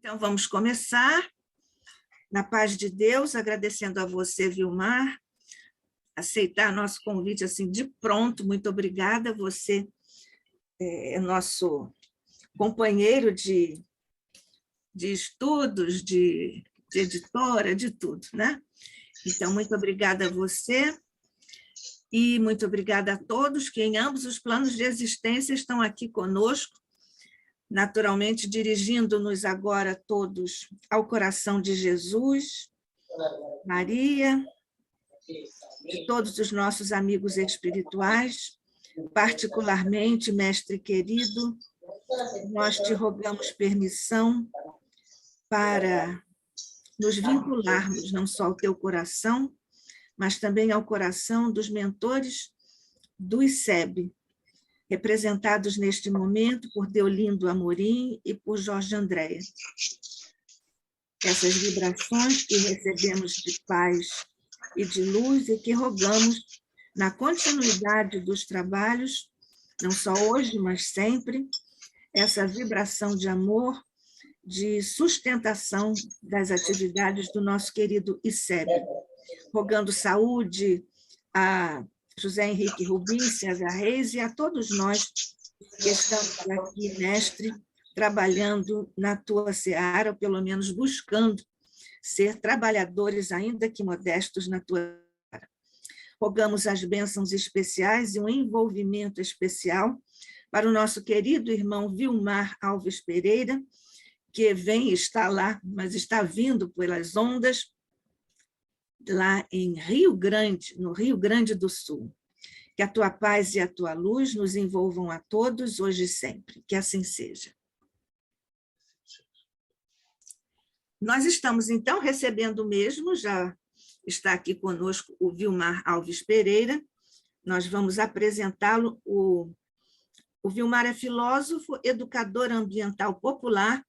Então, vamos começar, na paz de Deus, agradecendo a você, Vilmar, aceitar nosso convite assim de pronto, muito obrigada, você é nosso companheiro de estudos, de editora, de tudo, né? Então, muito obrigada a você e muito obrigada a todos que em ambos os planos de existência estão aqui conosco, naturalmente dirigindo-nos agora todos ao coração de Jesus, Maria, de todos os nossos amigos espirituais, particularmente, mestre querido, nós te rogamos permissão para nos vincularmos não só ao teu coração, mas também ao coração dos mentores do ICEB, representados neste momento por Deolindo Amorim e por Jorge Andréa. Essas vibrações que recebemos de paz e de luz e que rogamos na continuidade dos trabalhos, não só hoje, mas sempre, essa vibração de amor, de sustentação das atividades do nosso querido ICEB. Rogando saúde a José Henrique Rubim, César Reis e a todos nós que estamos aqui, mestre, trabalhando na tua seara, ou pelo menos buscando ser trabalhadores, ainda que modestos, na tua seara. Rogamos as bênçãos especiais e um envolvimento especial para o nosso querido irmão Vilmar Alves Pereira, que vem estar lá, mas está vindo pelas ondas, lá em Rio Grande, no Rio Grande do Sul. Que a tua paz e a tua luz nos envolvam a todos, hoje e sempre. Que assim seja. Nós estamos, então, recebendo mesmo, já está aqui conosco o Vilmar Alves Pereira, nós vamos apresentá-lo. O Vilmar é filósofo, educador ambiental popular,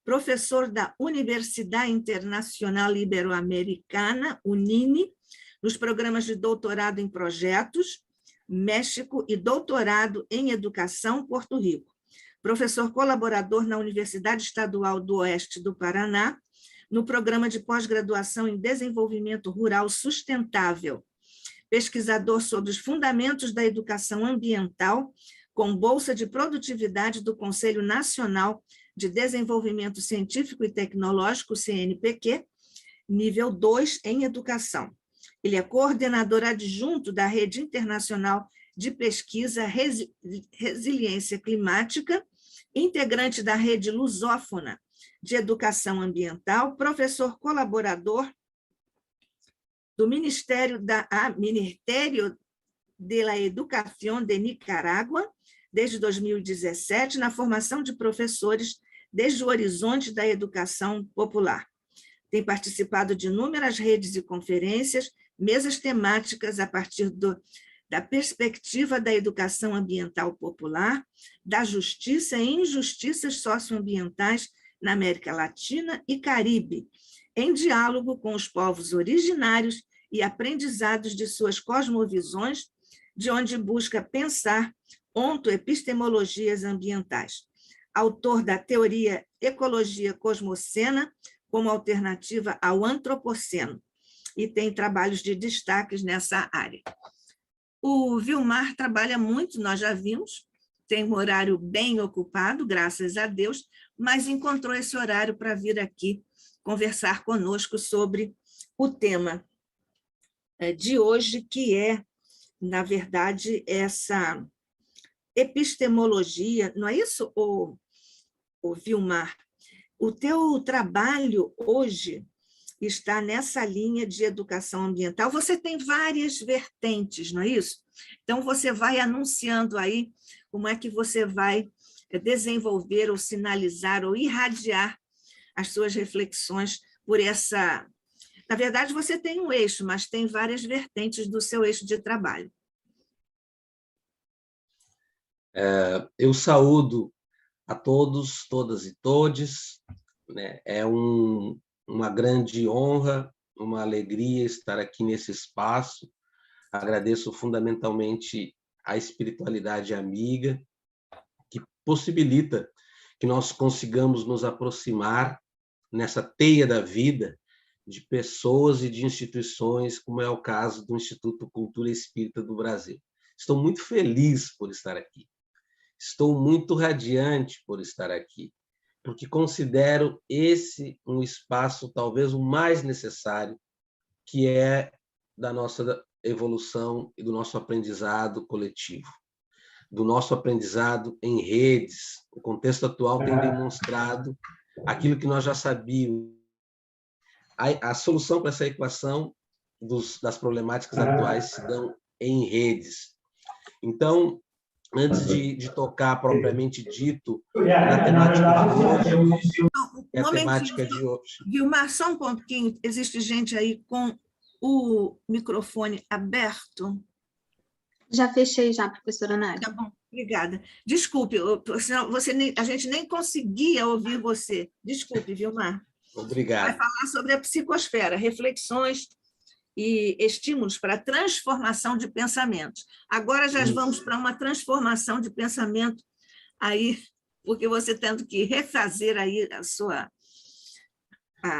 professor da Universidade Internacional Ibero-Americana, UNINE, nos programas de doutorado em projetos, México, e doutorado em educação, Porto Rico. Professor colaborador na Universidade Estadual do Oeste do Paraná, no programa de pós-graduação em desenvolvimento rural sustentável. Pesquisador sobre os fundamentos da educação ambiental, com bolsa de produtividade do Conselho Nacional de Desenvolvimento Científico e Tecnológico, CNPq, nível 2 em educação. Ele é coordenador adjunto da Rede Internacional de Pesquisa Resiliência Climática, integrante da Rede Lusófona de Educação Ambiental, professor colaborador do Ministério de la Educación de Nicarágua, desde 2017, na formação de professores desde o horizonte da educação popular. Tem participado de inúmeras redes e conferências, mesas temáticas a partir da perspectiva da educação ambiental popular, da justiça e injustiças socioambientais na América Latina e Caribe, em diálogo com os povos originários e aprendizados de suas cosmovisões, de onde busca pensar ontoepistemologias ambientais. Autor da teoria Ecologia Cosmocena, como alternativa ao antropoceno, e tem trabalhos de destaques nessa área. O Vilmar trabalha muito, nós já vimos, tem um horário bem ocupado, graças a Deus, mas encontrou esse horário para vir aqui conversar conosco sobre o tema de hoje, que é, na verdade, essa epistemologia, não é isso, o Vilmar? O teu trabalho hoje está nessa linha de educação ambiental. Você tem várias vertentes, não é isso? Então, você vai anunciando aí como é que você vai desenvolver ou sinalizar ou irradiar as suas reflexões por essa... Na verdade, você tem um eixo, mas tem várias vertentes do seu eixo de trabalho. Eu saúdo a todos, todas e todes, né? É uma grande honra, uma alegria estar aqui nesse espaço. Agradeço fundamentalmente a espiritualidade amiga, que possibilita que nós consigamos nos aproximar nessa teia da vida de pessoas e de instituições, como é o caso do Instituto Cultura Espírita do Brasil. Estou muito feliz por estar aqui. Estou muito radiante por estar aqui, porque considero esse um espaço talvez o mais necessário, que é da nossa evolução e do nosso aprendizado coletivo, do nosso aprendizado em redes. O contexto atual tem demonstrado aquilo que nós já sabíamos. A solução para essa equação das problemáticas atuais se dão em redes. Então, antes de tocar propriamente dito na temática de hoje, é a temática de hoje. Vilmar, só um pouquinho, existe gente aí com o microfone aberto? Já fechei já, professora Nádia. Tá bom, obrigada. Desculpe, a gente nem conseguia ouvir você. Desculpe, Vilmar. Obrigado. Vai falar sobre a psicosfera, reflexões e estímulos para a transformação de pensamentos. Agora já vamos para uma transformação de pensamento aí, porque você tendo que refazer aí a sua...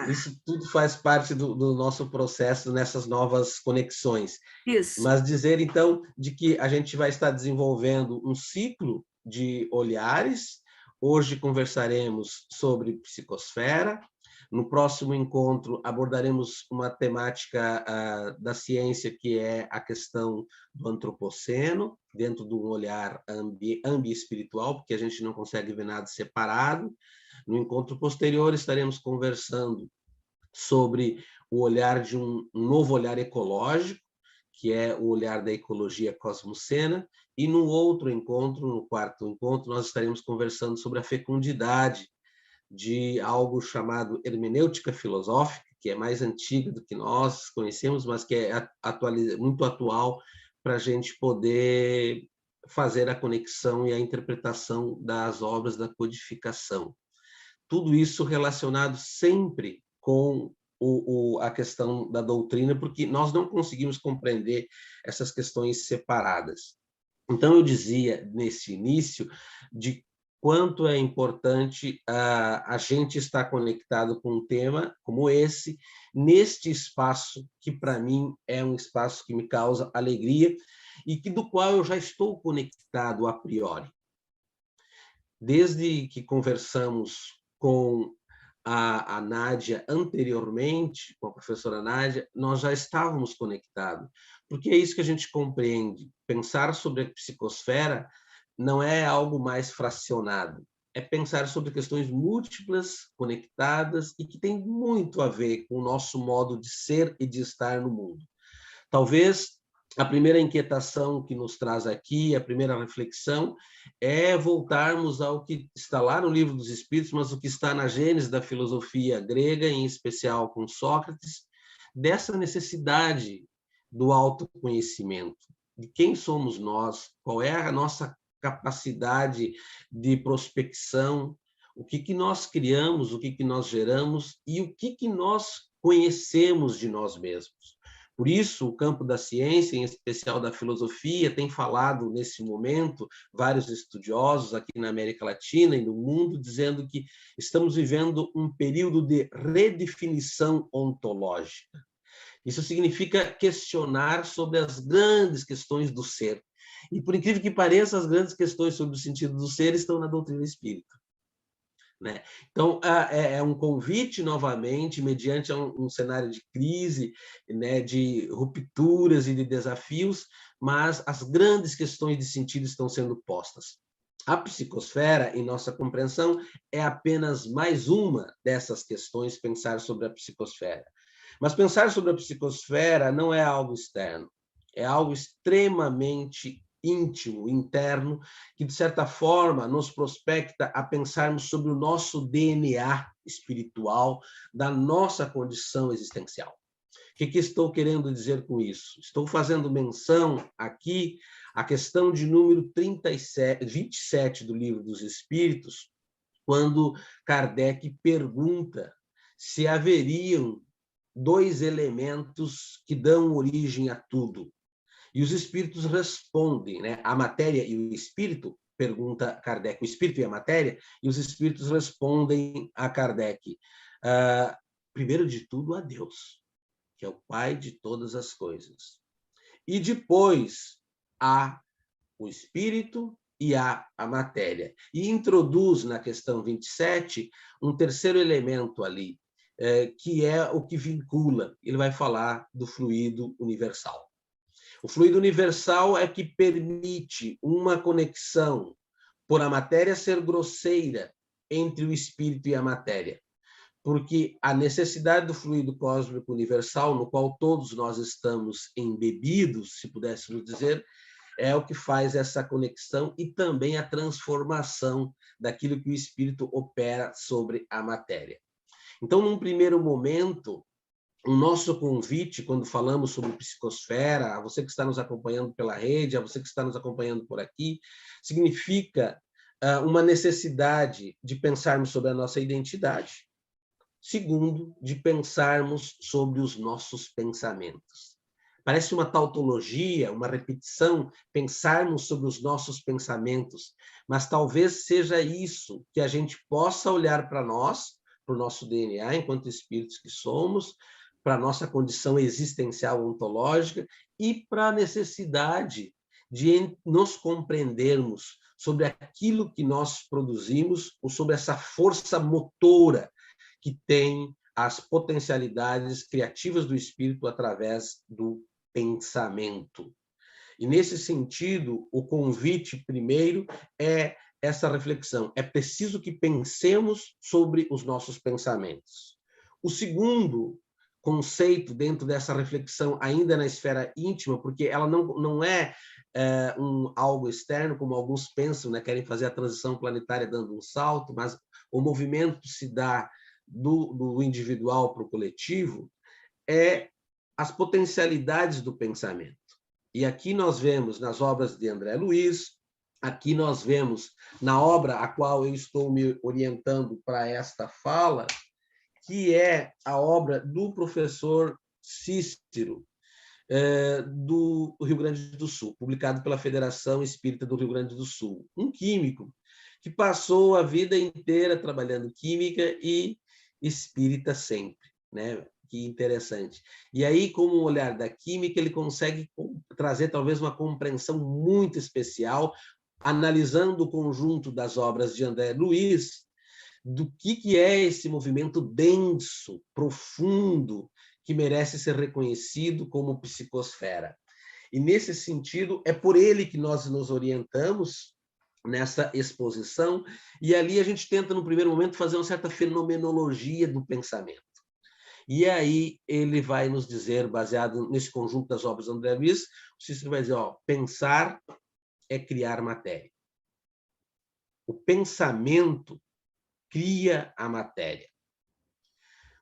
Isso tudo faz parte do nosso processo nessas novas conexões. Isso. Mas dizer, então, de que a gente vai estar desenvolvendo um ciclo de olhares. Hoje conversaremos sobre psicosfera. No próximo encontro, abordaremos uma temática da ciência, que é a questão do antropoceno, dentro de um olhar ambi-espiritual, porque a gente não consegue ver nada separado. No encontro posterior, estaremos conversando sobre o olhar de um novo olhar ecológico, que é o olhar da ecologia cosmocena, e no outro encontro, no quarto encontro, nós estaremos conversando sobre a fecundidade de algo chamado hermenêutica filosófica, que é mais antiga do que nós conhecemos, mas que é muito atual para a gente poder fazer a conexão e a interpretação das obras da codificação. Tudo isso relacionado sempre com a questão da doutrina, porque nós não conseguimos compreender essas questões separadas. Então, eu dizia nesse início de quanto é importante a gente estar conectado com um tema como esse, neste espaço que, para mim, é um espaço que me causa alegria e do qual eu já estou conectado a priori. Desde que conversamos com a Nádia anteriormente, com a professora Nádia, nós já estávamos conectados, porque é isso que a gente compreende. Pensar sobre a psicosfera não é algo mais fracionado, é pensar sobre questões múltiplas, conectadas e que tem muito a ver com o nosso modo de ser e de estar no mundo. Talvez a primeira inquietação que nos traz aqui, a primeira reflexão, é voltarmos ao que está lá no Livro dos Espíritos, mas o que está na gênese da filosofia grega, em especial com Sócrates, dessa necessidade do autoconhecimento, de quem somos nós, qual é a nossa capacidade de prospecção, o que nós criamos, o que nós geramos e o que nós conhecemos de nós mesmos. Por isso, o campo da ciência, em especial da filosofia, tem falado nesse momento, vários estudiosos aqui na América Latina e no mundo, dizendo que estamos vivendo um período de redefinição ontológica. Isso significa questionar sobre as grandes questões do ser. E, por incrível que pareça, as grandes questões sobre o sentido do ser estão na doutrina espírita. Né? Então, é um convite, novamente, mediante um cenário de crise, né, de rupturas e de desafios, mas as grandes questões de sentido estão sendo postas. A psicosfera, em nossa compreensão, é apenas mais uma dessas questões, pensar sobre a psicosfera. Mas pensar sobre a psicosfera não é algo externo, é algo extremamente íntimo, interno, que, de certa forma, nos prospecta a pensarmos sobre o nosso DNA espiritual, da nossa condição existencial. O que estou querendo dizer com isso? Estou fazendo menção aqui à questão de número 27 do Livro dos Espíritos, quando Kardec pergunta se haveriam dois elementos que dão origem a tudo. E os espíritos respondem, né? A matéria e o espírito, pergunta Kardec, o espírito e a matéria, e os espíritos respondem a Kardec. primeiro de tudo, a Deus, que é o Pai de todas as coisas. E depois há o Espírito e há a matéria. E introduz na questão 27 um terceiro elemento ali, que é o que vincula. Ele vai falar do fluido universal. O fluido universal é que permite uma conexão por a matéria ser grosseira entre o espírito e a matéria. Porque a necessidade do fluido cósmico universal, no qual todos nós estamos embebidos, se pudéssemos dizer, é o que faz essa conexão e também a transformação daquilo que o espírito opera sobre a matéria. Então, num primeiro momento, o nosso convite, quando falamos sobre psicosfera, a você que está nos acompanhando pela rede, a você que está nos acompanhando por aqui, significa uma necessidade de pensarmos sobre a nossa identidade. Segundo, de pensarmos sobre os nossos pensamentos. Parece uma tautologia, uma repetição, pensarmos sobre os nossos pensamentos, mas talvez seja isso, que a gente possa olhar para nós, para o nosso DNA, enquanto espíritos que somos, para a nossa condição existencial ontológica e para a necessidade de nos compreendermos sobre aquilo que nós produzimos, ou sobre essa força motora que tem as potencialidades criativas do espírito através do pensamento. E, nesse sentido, o convite, primeiro, é essa reflexão. É preciso que pensemos sobre os nossos pensamentos. O segundo conceito dentro dessa reflexão, ainda na esfera íntima, porque ela não é algo externo, como alguns pensam, né? Querem fazer a transição planetária dando um salto, mas o movimento se dá do individual para o coletivo, é as potencialidades do pensamento. E aqui nós vemos nas obras de André Luiz, aqui nós vemos na obra a qual eu estou me orientando para esta fala, que é a obra do professor Cícero, do Rio Grande do Sul, publicado pela Federação Espírita do Rio Grande do Sul. Um químico que passou a vida inteira trabalhando química e espírita sempre, né? Que interessante. E aí, com o olhar da química, ele consegue trazer talvez uma compreensão muito especial, analisando o conjunto das obras de André Luiz, do que é esse movimento denso, profundo, que merece ser reconhecido como psicosfera. E, nesse sentido, é por ele que nós nos orientamos nessa exposição, e ali a gente tenta, no primeiro momento, fazer uma certa fenomenologia do pensamento. E aí ele vai nos dizer, baseado nesse conjunto das obras do André Luiz, o Cícero vai dizer, pensar é criar matéria. O pensamento cria a matéria.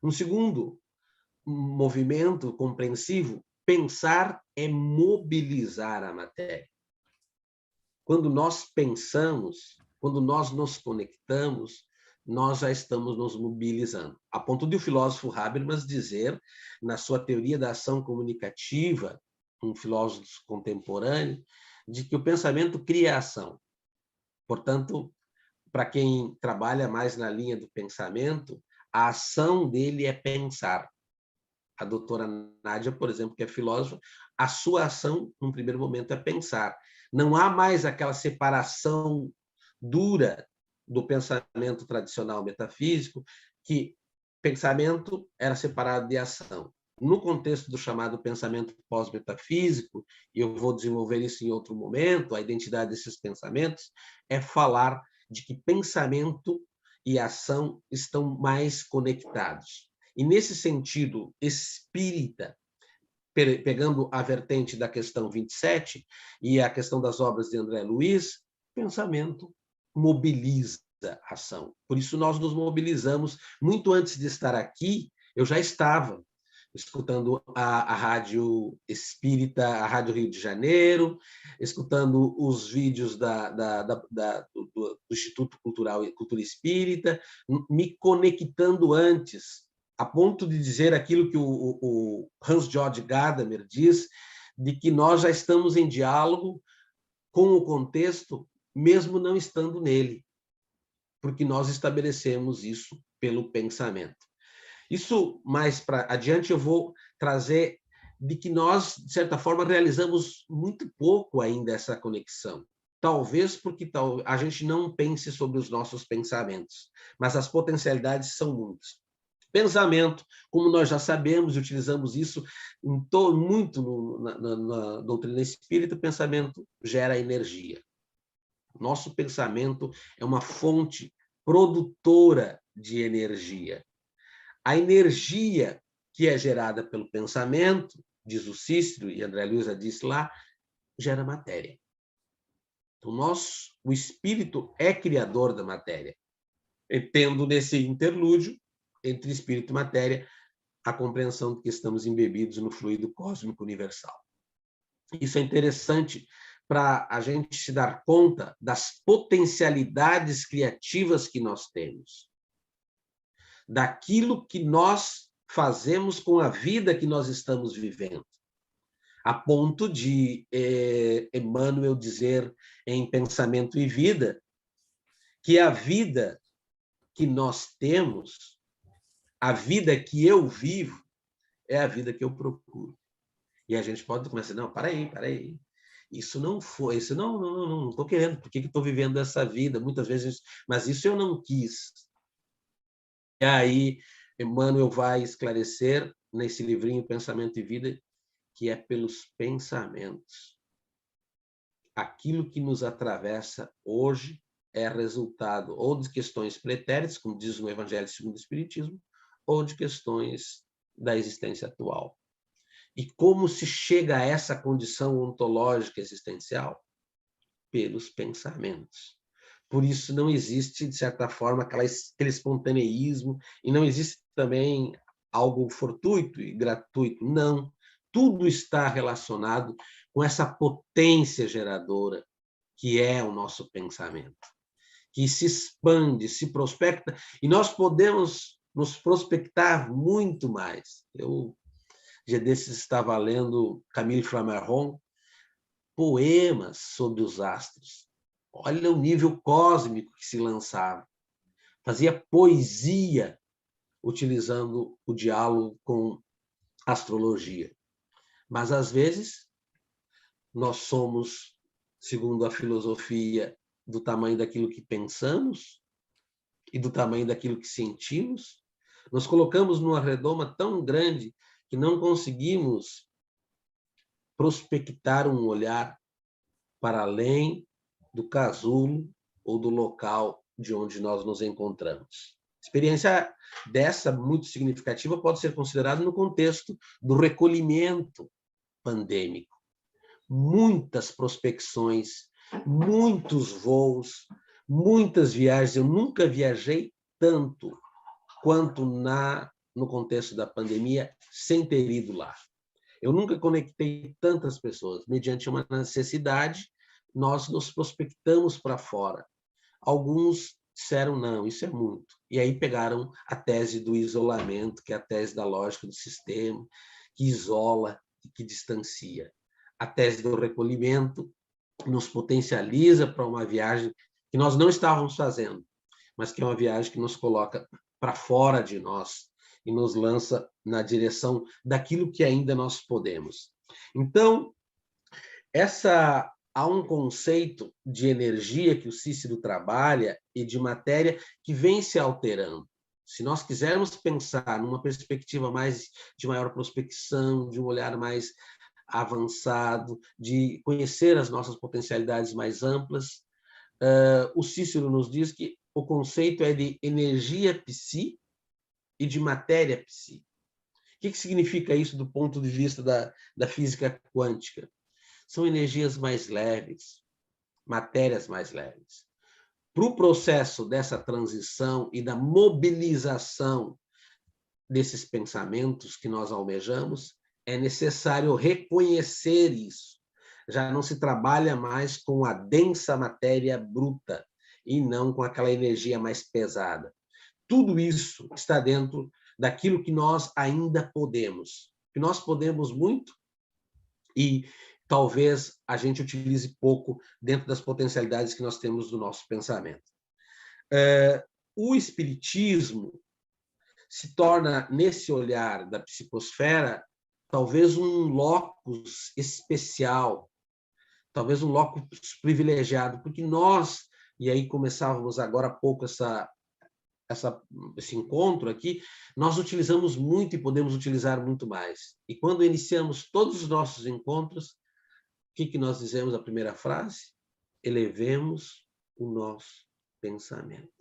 Um segundo movimento compreensivo, pensar é mobilizar a matéria. Quando nós pensamos, quando nós nos conectamos, nós já estamos nos mobilizando. A ponto de o filósofo Habermas dizer, na sua teoria da ação comunicativa, um filósofo contemporâneo, de que o pensamento cria a ação. Portanto, para quem trabalha mais na linha do pensamento, a ação dele é pensar. A doutora Nádia, por exemplo, que é filósofa, a sua ação, num primeiro momento, é pensar. Não há mais aquela separação dura do pensamento tradicional metafísico, que pensamento era separado de ação. No contexto do chamado pensamento pós-metafísico, e eu vou desenvolver isso em outro momento, a identidade desses pensamentos, é falar de que pensamento e ação estão mais conectados. E, nesse sentido espírita, pegando a vertente da questão 27 e a questão das obras de André Luiz, pensamento mobiliza a ação. Por isso, nós nos mobilizamos. Muito antes de estar aqui, eu já estava escutando a Rádio Espírita, a Rádio Rio de Janeiro, escutando os vídeos do Instituto Cultura Espírita, me conectando antes, a ponto de dizer aquilo que o Hans-Georg Gadamer diz, de que nós já estamos em diálogo com o contexto, mesmo não estando nele, porque nós estabelecemos isso pelo pensamento. Isso, mais para adiante, eu vou trazer de que nós, de certa forma, realizamos muito pouco ainda essa conexão. Talvez porque a gente não pense sobre os nossos pensamentos, mas as potencialidades são muitas. Pensamento, como nós já sabemos, utilizamos isso muito na doutrina espírita, o pensamento gera energia. Nosso pensamento é uma fonte produtora de energia. A energia que é gerada pelo pensamento, diz o Cícero, e André Luiza disse lá, gera matéria. Então, o espírito é criador da matéria. E tendo nesse interlúdio entre espírito e matéria a compreensão de que estamos embebidos no fluido cósmico universal. Isso é interessante para a gente se dar conta das potencialidades criativas que nós temos, daquilo que nós fazemos com a vida que nós estamos vivendo, a ponto de Emmanuel dizer em Pensamento e Vida que a vida que nós temos, a vida que eu vivo, é a vida que eu procuro. E a gente pode começar, não, para aí. Isso não foi, isso não estou querendo, por que estou vivendo essa vida? Muitas vezes, mas isso eu não quis. E aí, Emmanuel vai esclarecer nesse livrinho Pensamento e Vida, que é pelos pensamentos. Aquilo que nos atravessa hoje é resultado ou de questões pretéritas, como diz o Evangelho segundo o Espiritismo, ou de questões da existência atual. E como se chega a essa condição ontológica existencial? Pelos pensamentos. Por isso não existe, de certa forma, aquele espontaneísmo, e não existe também algo fortuito e gratuito. Não. Tudo está relacionado com essa potência geradora que é o nosso pensamento, que se expande, se prospecta, e nós podemos nos prospectar muito mais. Eu, dia desses, estava lendo Camille Flammarion, poemas sobre os astros. Olha o nível cósmico que se lançava. Fazia poesia utilizando o diálogo com astrologia. Mas, às vezes, nós somos, segundo a filosofia, do tamanho daquilo que pensamos e do tamanho daquilo que sentimos. Nos colocamos numa redoma tão grande que não conseguimos prospectar um olhar para além do casulo ou do local de onde nós nos encontramos. Experiência dessa, muito significativa, pode ser considerada no contexto do recolhimento pandêmico. Muitas prospecções, muitos voos, muitas viagens. Eu nunca viajei tanto quanto no contexto da pandemia, sem ter ido lá. Eu nunca conectei tantas pessoas. Mediante uma necessidade, nós nos prospectamos para fora. Alguns disseram, não, isso é muito. E aí pegaram a tese do isolamento, que é a tese da lógica do sistema, que isola e que distancia. A tese do recolhimento nos potencializa para uma viagem que nós não estávamos fazendo, mas que é uma viagem que nos coloca para fora de nós e nos lança na direção daquilo que ainda nós podemos. Então, há um conceito de energia que o Cícero trabalha e de matéria que vem se alterando. Se nós quisermos pensar numa perspectiva de maior prospecção, de um olhar mais avançado, de conhecer as nossas potencialidades mais amplas, o Cícero nos diz que o conceito é de energia psi e de matéria psi. O que significa isso do ponto de vista da física quântica? São energias mais leves, matérias mais leves. Para o processo dessa transição e da mobilização desses pensamentos que nós almejamos, é necessário reconhecer isso. Já não se trabalha mais com a densa matéria bruta e não com aquela energia mais pesada. Tudo isso está dentro daquilo que nós ainda podemos. Que nós podemos muito e talvez a gente utilize pouco dentro das potencialidades que nós temos do nosso pensamento. O Espiritismo se torna, nesse olhar da psicosfera, talvez um locus especial, talvez um locus privilegiado, porque nós, e aí começávamos agora há pouco esse encontro aqui, nós utilizamos muito e podemos utilizar muito mais. E quando iniciamos todos os nossos encontros, o que nós dizemos a primeira frase? Elevemos o nosso pensamento.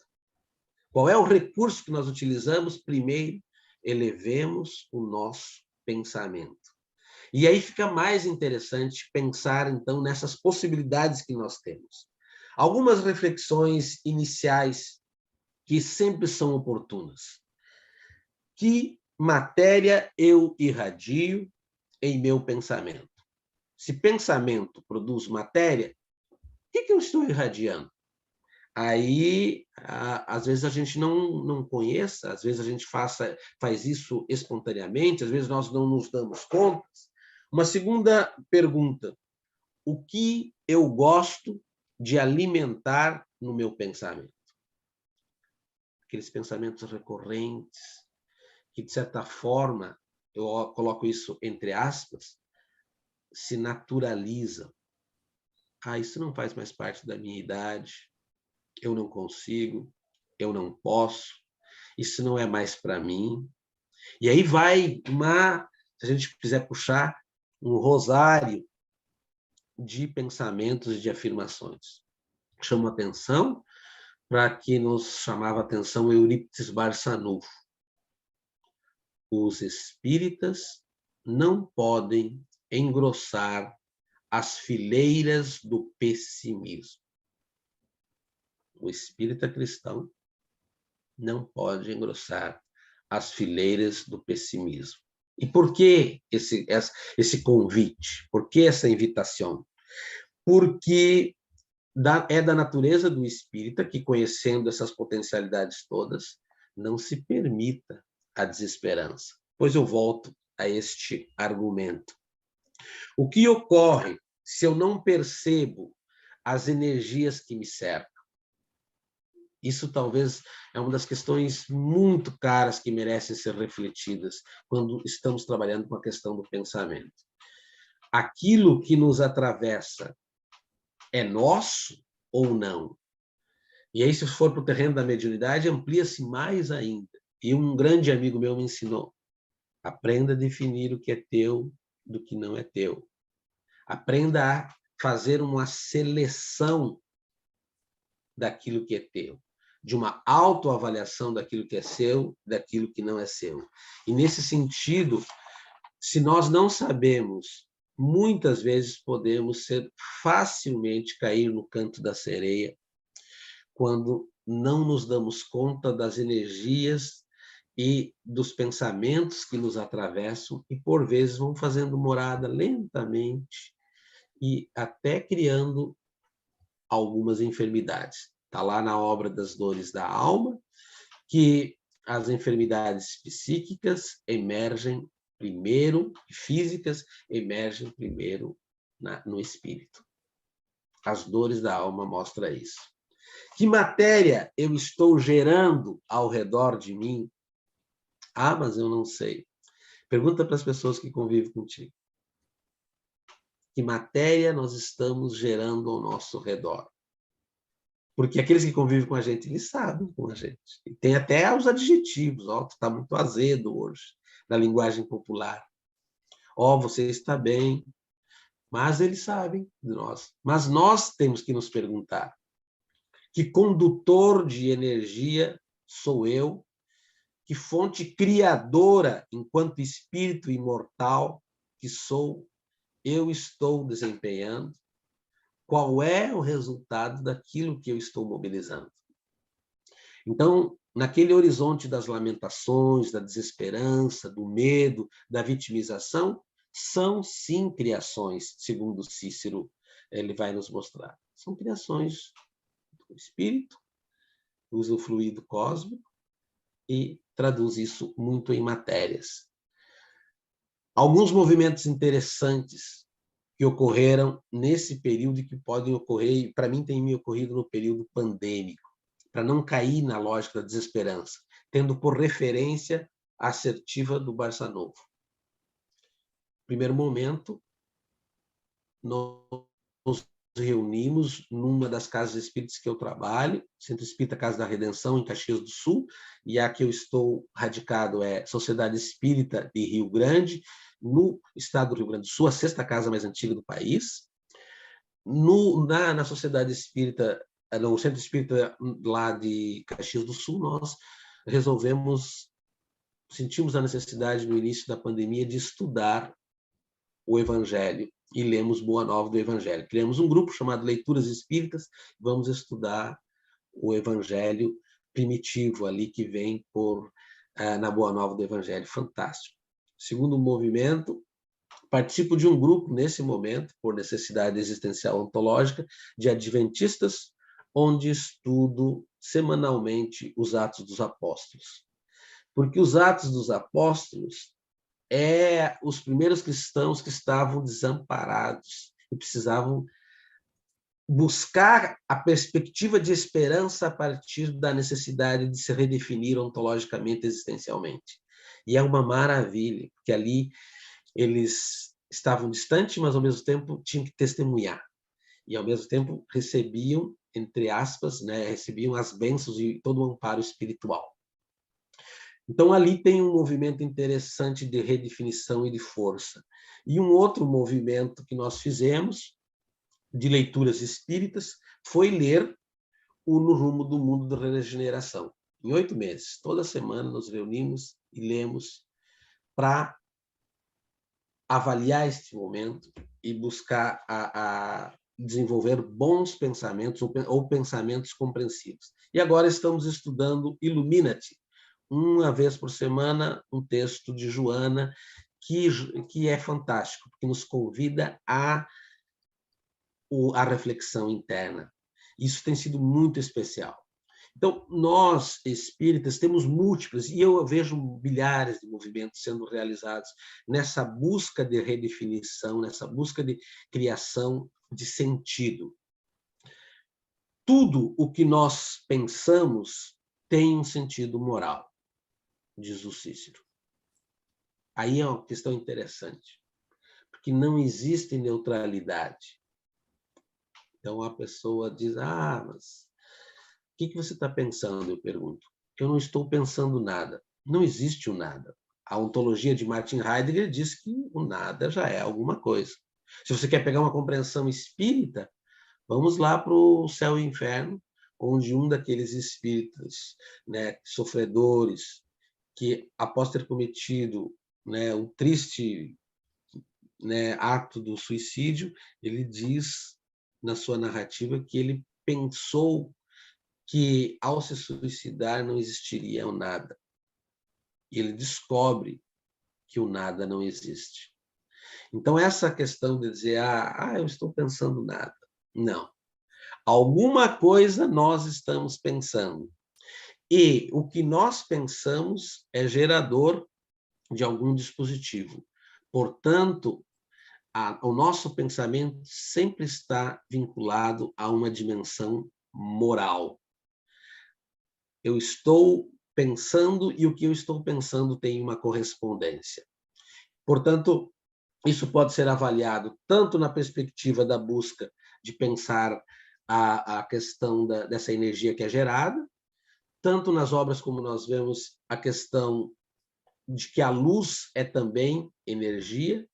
Qual é o recurso que nós utilizamos? Primeiro, elevemos o nosso pensamento. E aí fica mais interessante pensar, então, nessas possibilidades que nós temos. Algumas reflexões iniciais que sempre são oportunas. Que matéria eu irradio em meu pensamento? Se pensamento produz matéria, o que eu estou irradiando? Aí, às vezes, a gente não conheça, às vezes a gente faz isso espontaneamente, às vezes nós não nos damos conta. Uma segunda pergunta: o que eu gosto de alimentar no meu pensamento? Aqueles pensamentos recorrentes, que, de certa forma, eu coloco isso entre aspas, se naturalizam. Isso não faz mais parte da minha idade, eu não consigo, eu não posso, isso não é mais para mim. E aí vai se a gente quiser puxar, um rosário de pensamentos e de afirmações. Chamo atenção para que nos chamava atenção Eurípides Barçanufo. Os espíritas não podem engrossar as fileiras do pessimismo. O espírita cristão não pode engrossar as fileiras do pessimismo. E por que esse convite? Por que essa invitação? Porque é da natureza do espírita que, conhecendo essas potencialidades todas, não se permita a desesperança. Pois eu volto a este argumento. O que ocorre se eu não percebo as energias que me cercam? Isso talvez é uma das questões muito caras que merecem ser refletidas quando estamos trabalhando com a questão do pensamento. Aquilo que nos atravessa é nosso ou não? E aí, se for para o terreno da mediunidade, amplia-se mais ainda. E um grande amigo meu me ensinou: aprenda a definir o que é teu do que não é teu. Aprenda a fazer uma seleção daquilo que é teu, de uma autoavaliação daquilo que é seu, daquilo que não é seu. E, nesse sentido, se nós não sabemos, muitas vezes podemos facilmente cair no canto da sereia quando não nos damos conta das energias e dos pensamentos que nos atravessam e, por vezes, vão fazendo morada lentamente e até criando algumas enfermidades. Está lá na obra das Dores da Alma que as enfermidades psíquicas emergem primeiro, físicas emergem primeiro no espírito. As Dores da Alma mostra isso. Que matéria eu estou gerando ao redor de mim? Mas eu não sei. Pergunta para as pessoas que convivem contigo. Que matéria nós estamos gerando ao nosso redor? Porque aqueles que convivem com a gente, eles sabem com a gente. E tem até os adjetivos. Tu está muito azedo hoje, na linguagem popular. Você está bem. Mas eles sabem de nós. Mas nós temos que nos perguntar: que condutor de energia sou eu? Que fonte criadora, enquanto espírito imortal que sou, eu estou desempenhando? Qual é o resultado daquilo que eu estou mobilizando? Então, naquele horizonte das lamentações, da desesperança, do medo, da vitimização, são sim criações, segundo Cícero, ele vai nos mostrar. São criações do espírito, usa o fluido cósmico e traduz isso muito em matérias. Alguns movimentos interessantes que ocorreram nesse período e que podem ocorrer, e para mim tem me ocorrido no período pandêmico, para não cair na lógica da desesperança. tendo por referência a assertiva do Barça Novo. Primeiro momento, nós nos reunimos numa das casas espíritas que eu trabalho, Centro Espírita Casa da Redenção, em Caxias do Sul, e a que eu estou radicado é Sociedade Espírita de Rio Grande, no estado do Rio Grande do Sul, a 6ª casa mais antiga do país. Na Sociedade Espírita, no Centro Espírita lá de Caxias do Sul, nós sentimos a necessidade no início da pandemia de estudar o Evangelho e lemos Boa Nova do Evangelho. Criamos um grupo chamado Leituras Espíritas, vamos estudar o Evangelho primitivo ali que vem na Boa Nova do Evangelho. Fantástico. Segundo movimento, participo de um grupo nesse momento, por necessidade existencial ontológica, de adventistas, onde estudo semanalmente os Atos dos Apóstolos. Porque os Atos dos Apóstolos os primeiros cristãos que estavam desamparados e precisavam buscar a perspectiva de esperança a partir da necessidade de se redefinir ontologicamente, existencialmente. E é uma maravilha, porque ali eles estavam distantes, mas ao mesmo tempo tinham que testemunhar. E ao mesmo tempo recebiam, entre aspas, recebiam as bênçãos e todo o amparo espiritual. Então, ali tem um movimento interessante de redefinição e de força. E um outro movimento que nós fizemos, de leituras espíritas, foi ler o No Rumo do Mundo da Regeneração. Em 8 meses, toda semana nos reunimos e lemos para avaliar este momento e buscar a desenvolver bons pensamentos ou pensamentos compreensivos. E agora estamos estudando Ilumina-te, uma vez por semana, um texto de Joana, que é fantástico, porque nos convida à reflexão interna. Isso tem sido muito especial. Então, nós, espíritas, temos múltiplos, e eu vejo milhares de movimentos sendo realizados nessa busca de redefinição, nessa busca de criação de sentido. Tudo o que nós pensamos tem um sentido moral, diz o Cícero. Aí é uma questão interessante, porque não existe neutralidade. Então, a pessoa diz, mas o que você está pensando? Eu pergunto. Eu não estou pensando nada. Não existe o nada. A ontologia de Martin Heidegger diz que o nada já é alguma coisa. Se você quer pegar uma compreensão espírita, vamos lá para o Céu e Inferno, onde um daqueles espíritas, sofredores, que após ter cometido o triste ato do suicídio, ele diz na sua narrativa que ele pensou que ao se suicidar não existiria o nada. E ele descobre que o nada não existe. Então, essa questão de dizer, eu estou pensando nada. Não. Alguma coisa nós estamos pensando. E o que nós pensamos é gerador de algum dispositivo. Portanto, o nosso pensamento sempre está vinculado a uma dimensão moral. Eu estou pensando e o que eu estou pensando tem uma correspondência. Portanto, isso pode ser avaliado tanto na perspectiva da busca de pensar a questão dessa energia que é gerada, tanto nas obras como nós vemos a questão de que a luz é também energia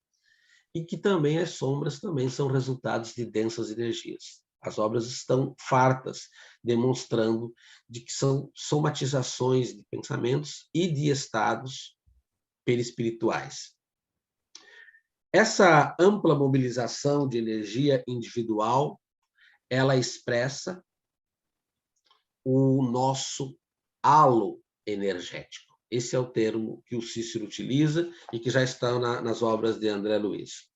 e que também as sombras também são resultados de densas energias. As obras estão fartas, demonstrando de que são somatizações de pensamentos e de estados perispirituais. Essa ampla mobilização de energia individual, ela expressa o nosso halo energético. Esse é o termo que o Cícero utiliza e que já está nas obras de André Luiz.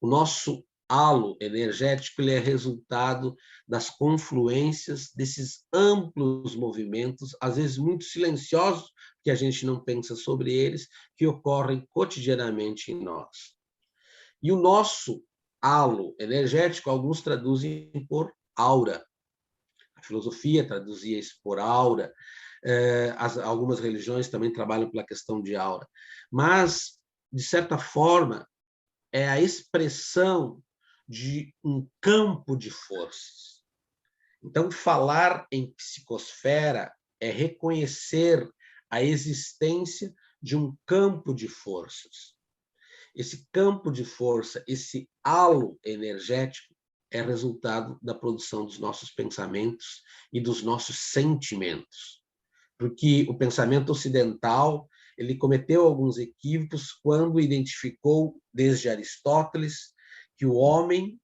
O nosso halo energético ele é resultado das confluências desses amplos movimentos, às vezes muito silenciosos, que a gente não pensa sobre eles, que ocorrem cotidianamente em nós. E o nosso halo energético, alguns traduzem por aura. filosofia traduzia isso por aura, algumas religiões também trabalham pela questão de aura, mas, de certa forma, é a expressão de um campo de forças. Então, falar em psicosfera é reconhecer a existência de um campo de forças. Esse campo de força, esse halo energético, é resultado da produção dos nossos pensamentos e dos nossos sentimentos. Porque o pensamento ocidental, ele cometeu alguns equívocos quando identificou, desde Aristóteles, que o homem,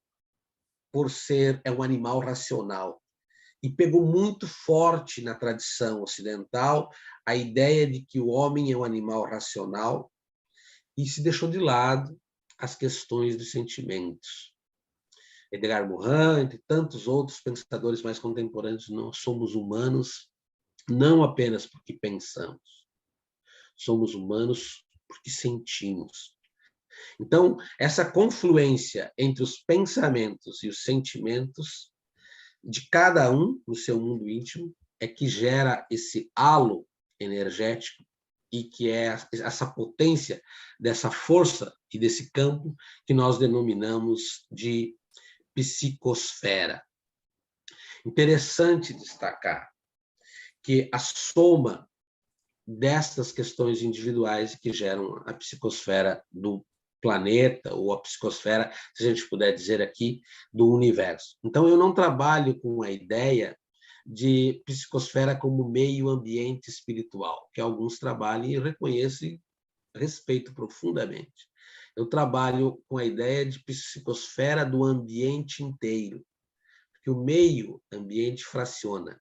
por ser um animal racional, e pegou muito forte na tradição ocidental a ideia de que o homem é um animal racional e se deixou de lado as questões dos sentimentos. Edgar Morin, entre tantos outros pensadores mais contemporâneos, nós somos humanos não apenas porque pensamos, somos humanos porque sentimos. Então, essa confluência entre os pensamentos e os sentimentos de cada um no seu mundo íntimo é que gera esse halo energético e que é essa potência dessa força e desse campo que nós denominamos de psicosfera. Interessante destacar que a soma destas questões individuais que geram a psicosfera do planeta, ou a psicosfera, se a gente puder dizer aqui, do universo. Então, eu não trabalho com a ideia de psicosfera como meio ambiente espiritual, que alguns trabalham e reconheço e respeito profundamente. Eu trabalho com a ideia de psicosfera do ambiente inteiro, porque o meio ambiente fraciona.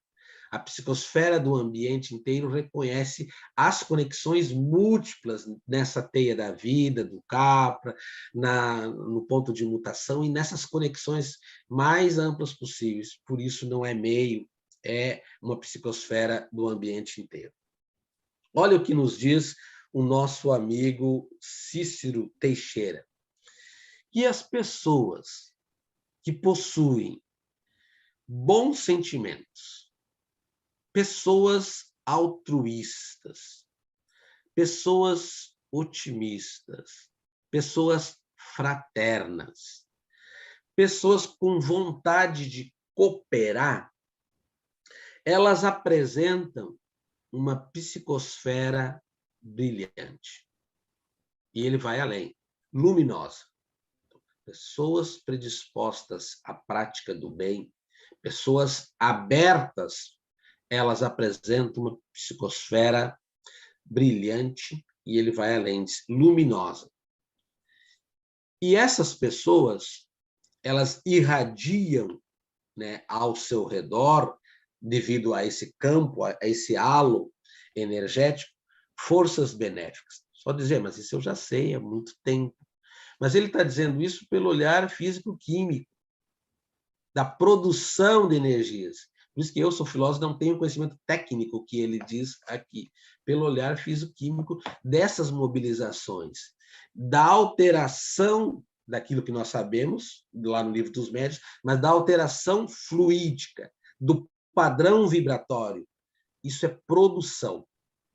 A psicosfera do ambiente inteiro reconhece as conexões múltiplas nessa teia da vida, do Capra, no ponto de mutação, e nessas conexões mais amplas possíveis. Por isso, não é meio, é uma psicosfera do ambiente inteiro. Olha o que nos diz o nosso amigo Cícero Teixeira. Que as pessoas que possuem bons sentimentos, pessoas altruístas, pessoas otimistas, pessoas fraternas, pessoas com vontade de cooperar, elas apresentam uma psicosfera brilhante. E ele vai além, luminosa. Pessoas predispostas à prática do bem, pessoas abertas, elas apresentam uma psicosfera brilhante, e ele vai além, luminosa. E essas pessoas, elas irradiam, né, ao seu redor, devido a esse campo, a esse halo energético, forças benéficas. Só dizer, mas isso eu já sei há muito tempo. Mas ele está dizendo isso pelo olhar físico-químico, da produção de energias. Por isso que eu sou filósofo, não tenho conhecimento técnico que ele diz aqui, pelo olhar físico-químico dessas mobilizações, da alteração daquilo que nós sabemos, lá no Livro dos Médiuns, mas da alteração fluídica, do padrão vibratório. Isso é produção.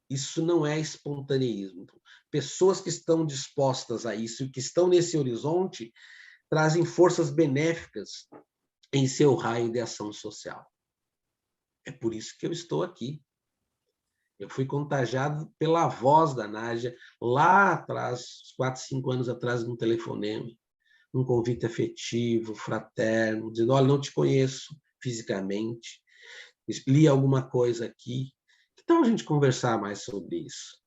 Isso não é espontaneísmo. Pessoas que estão dispostas a isso e que estão nesse horizonte trazem forças benéficas em seu raio de ação social. É por isso que eu estou aqui. Eu fui contagiado pela voz da Nádia lá atrás, 4, 5 anos atrás, num telefonema, um convite afetivo, fraterno, dizendo, olha, não te conheço fisicamente, li alguma coisa aqui, que tal a gente conversar mais sobre isso?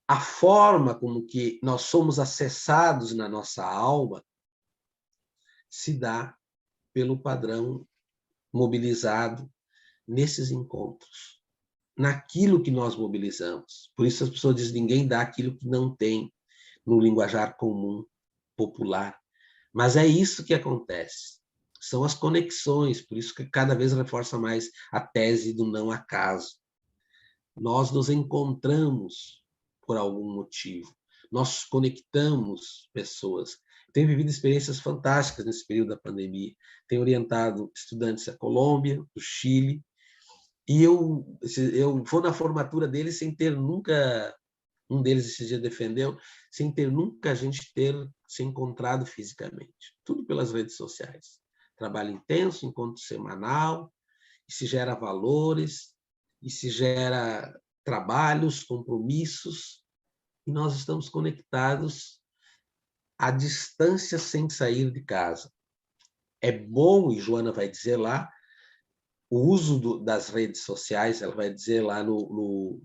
A forma como que nós somos acessados na nossa alma se dá pelo padrão mobilizado nesses encontros, naquilo que nós mobilizamos. Por isso as pessoas dizem, ninguém dá aquilo que não tem, no linguajar comum, popular. Mas é isso que acontece. São as conexões, por isso que cada vez reforça mais a tese do não acaso. Nós nos encontramos por algum motivo. Nós conectamos pessoas Tenho vivido experiências fantásticas nesse período da pandemia. Tenho orientado estudantes da Colômbia, do Chile, e eu vou na formatura deles sem ter nunca, um deles esse dia defendeu, sem ter nunca a gente ter se encontrado fisicamente. Tudo pelas redes sociais. Trabalho intenso, encontro semanal, e se gera valores, e se gera trabalhos, compromissos, e nós estamos conectados à distância sem sair de casa. É bom, e Joana vai dizer lá, o uso das redes sociais, ela vai dizer lá no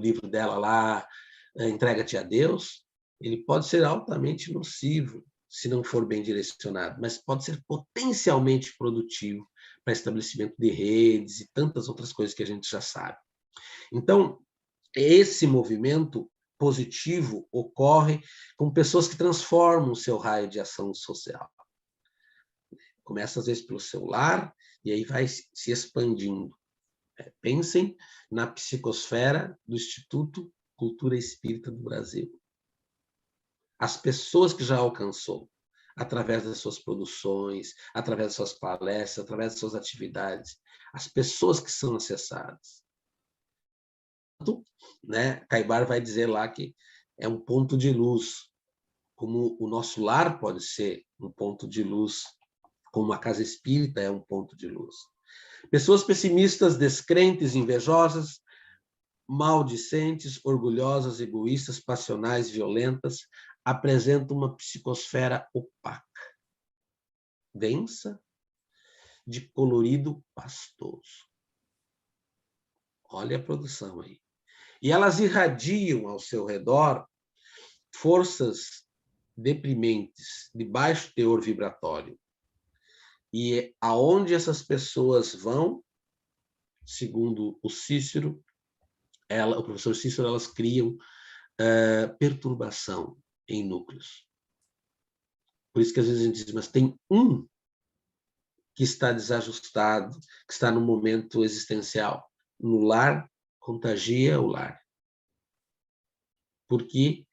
livro dela lá, Entrega-te a Deus, ele pode ser altamente nocivo, se não for bem direcionado, mas pode ser potencialmente produtivo para estabelecimento de redes e tantas outras coisas que a gente já sabe. Então, esse movimento positivo ocorre com pessoas que transformam o seu raio de ação social. Começa, às vezes, pelo celular, e aí vai se expandindo. Pensem na psicosfera do Instituto Cultura Espírita do Brasil. As pessoas que já alcançou, através das suas produções, através das suas palestras, através das suas atividades, as pessoas que são acessadas. Né? Caibar vai dizer lá que é um ponto de luz, como o nosso lar pode ser um ponto de luz, como a casa espírita é um ponto de luz. Pessoas pessimistas, descrentes, invejosas, maldicentes, orgulhosas, egoístas, passionais, violentas, apresentam uma psicosfera opaca, densa, de colorido pastoso. Olha a produção aí. E elas irradiam ao seu redor forças deprimentes, de baixo teor vibratório. E aonde essas pessoas vão, segundo o Cícero, o professor Cícero, elas criam perturbação em núcleos. Por isso que às vezes a gente diz, mas tem um que está desajustado, que está no momento existencial. No lar, contagia o lar. Porque,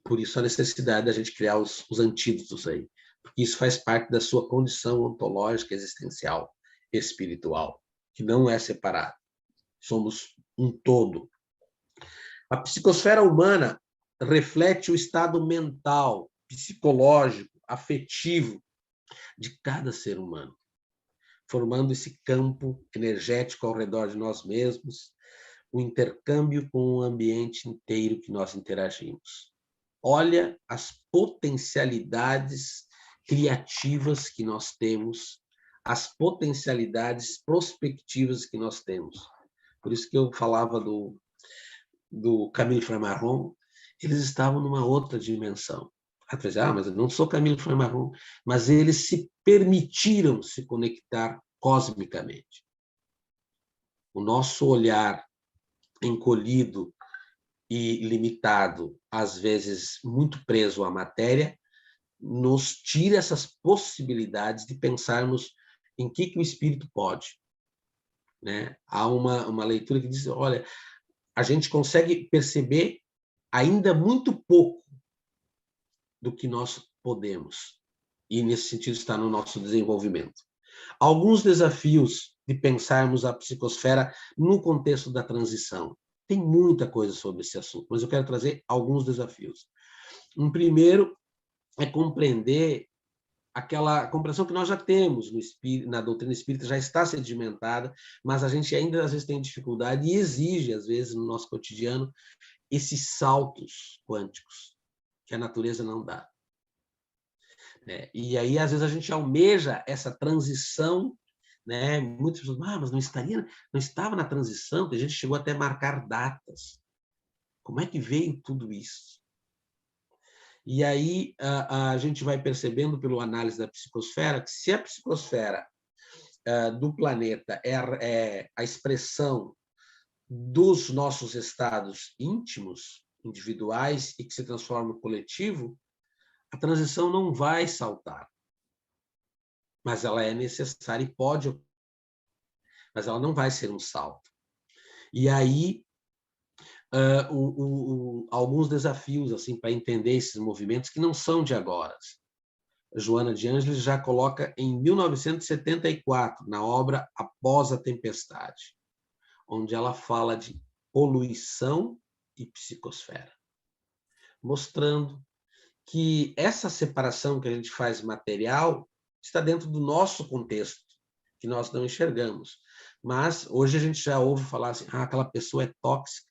por isso a necessidade da gente criar os antídotos aí. Porque isso faz parte da sua condição ontológica, existencial, espiritual, que não é separado. Somos um todo. A psicosfera humana reflete o estado mental, psicológico, afetivo de cada ser humano, formando esse campo energético ao redor de nós mesmos, o intercâmbio com o ambiente inteiro que nós interagimos. Olha as potencialidades criativas que nós temos, as potencialidades prospectivas que nós temos. Por isso que eu falava do Camille Flammarion, eles estavam numa outra dimensão. Mas eu não sou Camille Flammarion, mas eles se permitiram se conectar cosmicamente. O nosso olhar encolhido e limitado, às vezes muito preso à matéria, nos tira essas possibilidades de pensarmos em que o espírito pode. Né? Há uma leitura que diz, olha, a gente consegue perceber ainda muito pouco do que nós podemos. E, nesse sentido, está no nosso desenvolvimento. Alguns desafios de pensarmos a psicosfera no contexto da transição. Tem muita coisa sobre esse assunto, mas eu quero trazer alguns desafios. Um primeiro é compreender aquela compreensão que nós já temos no espírito, na doutrina espírita, já está sedimentada, mas a gente ainda às vezes tem dificuldade e exige, às vezes, no nosso cotidiano, esses saltos quânticos que a natureza não dá. E aí, às vezes, a gente almeja essa transição, né? Muitas pessoas, mas não estava na transição, que a gente chegou até a marcar datas. Como é que veio tudo isso? E aí a gente vai percebendo, pela análise da psicosfera, que se a psicosfera do planeta é a expressão dos nossos estados íntimos, individuais, e que se transforma no coletivo, a transição não vai saltar. Mas ela é necessária e pode, mas ela não vai ser um salto. E aí alguns desafios assim para entender esses movimentos que não são de agora. Joana de Ângeles já coloca em 1974, na obra Após a Tempestade, onde ela fala de poluição e psicosfera, mostrando que essa separação que a gente faz material está dentro do nosso contexto, que nós não enxergamos. Mas hoje a gente já ouve falar assim, aquela pessoa é tóxica.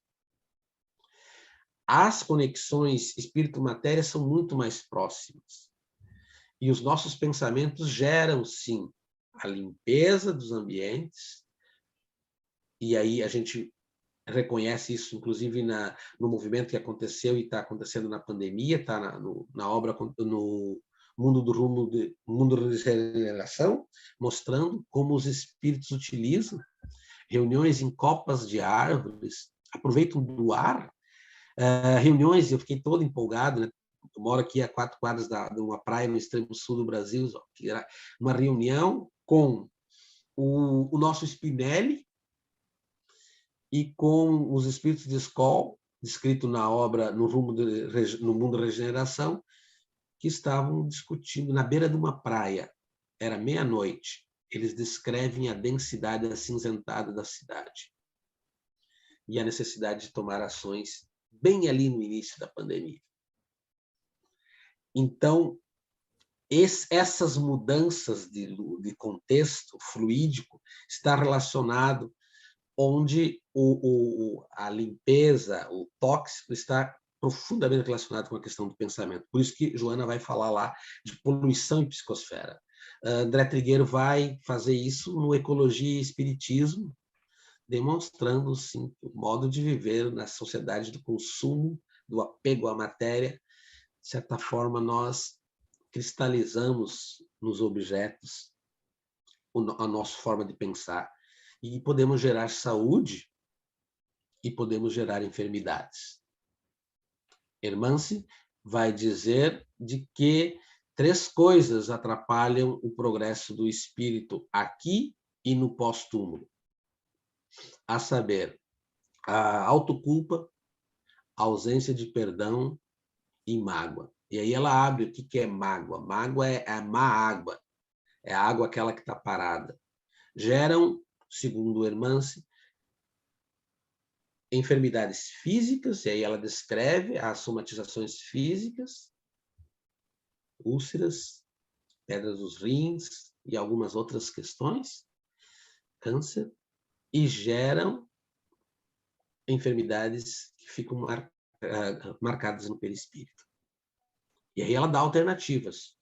As conexões espírito-matéria são muito mais próximas. E os nossos pensamentos geram, sim, a limpeza dos ambientes. E aí a gente reconhece isso, inclusive, no movimento que aconteceu e está acontecendo na pandemia, está na obra, no Mundo do Rumo, Mundo de Regeneração, mostrando como os espíritos utilizam reuniões em copas de árvores, aproveitam do ar, reuniões, eu fiquei todo empolgado, né? Eu moro aqui a 4 quadras de uma praia no extremo sul do Brasil, que era uma reunião com o nosso Spinelli e com os espíritos de Skoll, descrito na obra no Mundo da Regeneração, que estavam discutindo na beira de uma praia. Era meia-noite. Eles descrevem a densidade acinzentada da cidade e a necessidade de tomar ações bem ali no início da pandemia. Então, essas mudanças de contexto fluídico está relacionado onde a limpeza, o tóxico, está profundamente relacionado com a questão do pensamento. Por isso que Joana vai falar lá de poluição e psicosfera. André Trigueiro vai fazer isso no Ecologia e Espiritismo, demonstrando, sim, o modo de viver na sociedade do consumo, do apego à matéria. De certa forma, nós cristalizamos nos objetos a nossa forma de pensar e podemos gerar saúde e podemos gerar enfermidades. Hermance vai dizer de que 3 coisas atrapalham o progresso do espírito aqui e no pós-túmulo, a saber, a autoculpa, a ausência de perdão e mágoa. E aí ela abre o que é mágoa. Mágoa é a má água, é a água aquela que está parada. Geram, segundo Hermance, enfermidades físicas, e aí ela descreve as somatizações físicas, úlceras, pedras dos rins e algumas outras questões, câncer, e geram enfermidades que ficam marcadas no perispírito. E aí ela dá alternativas.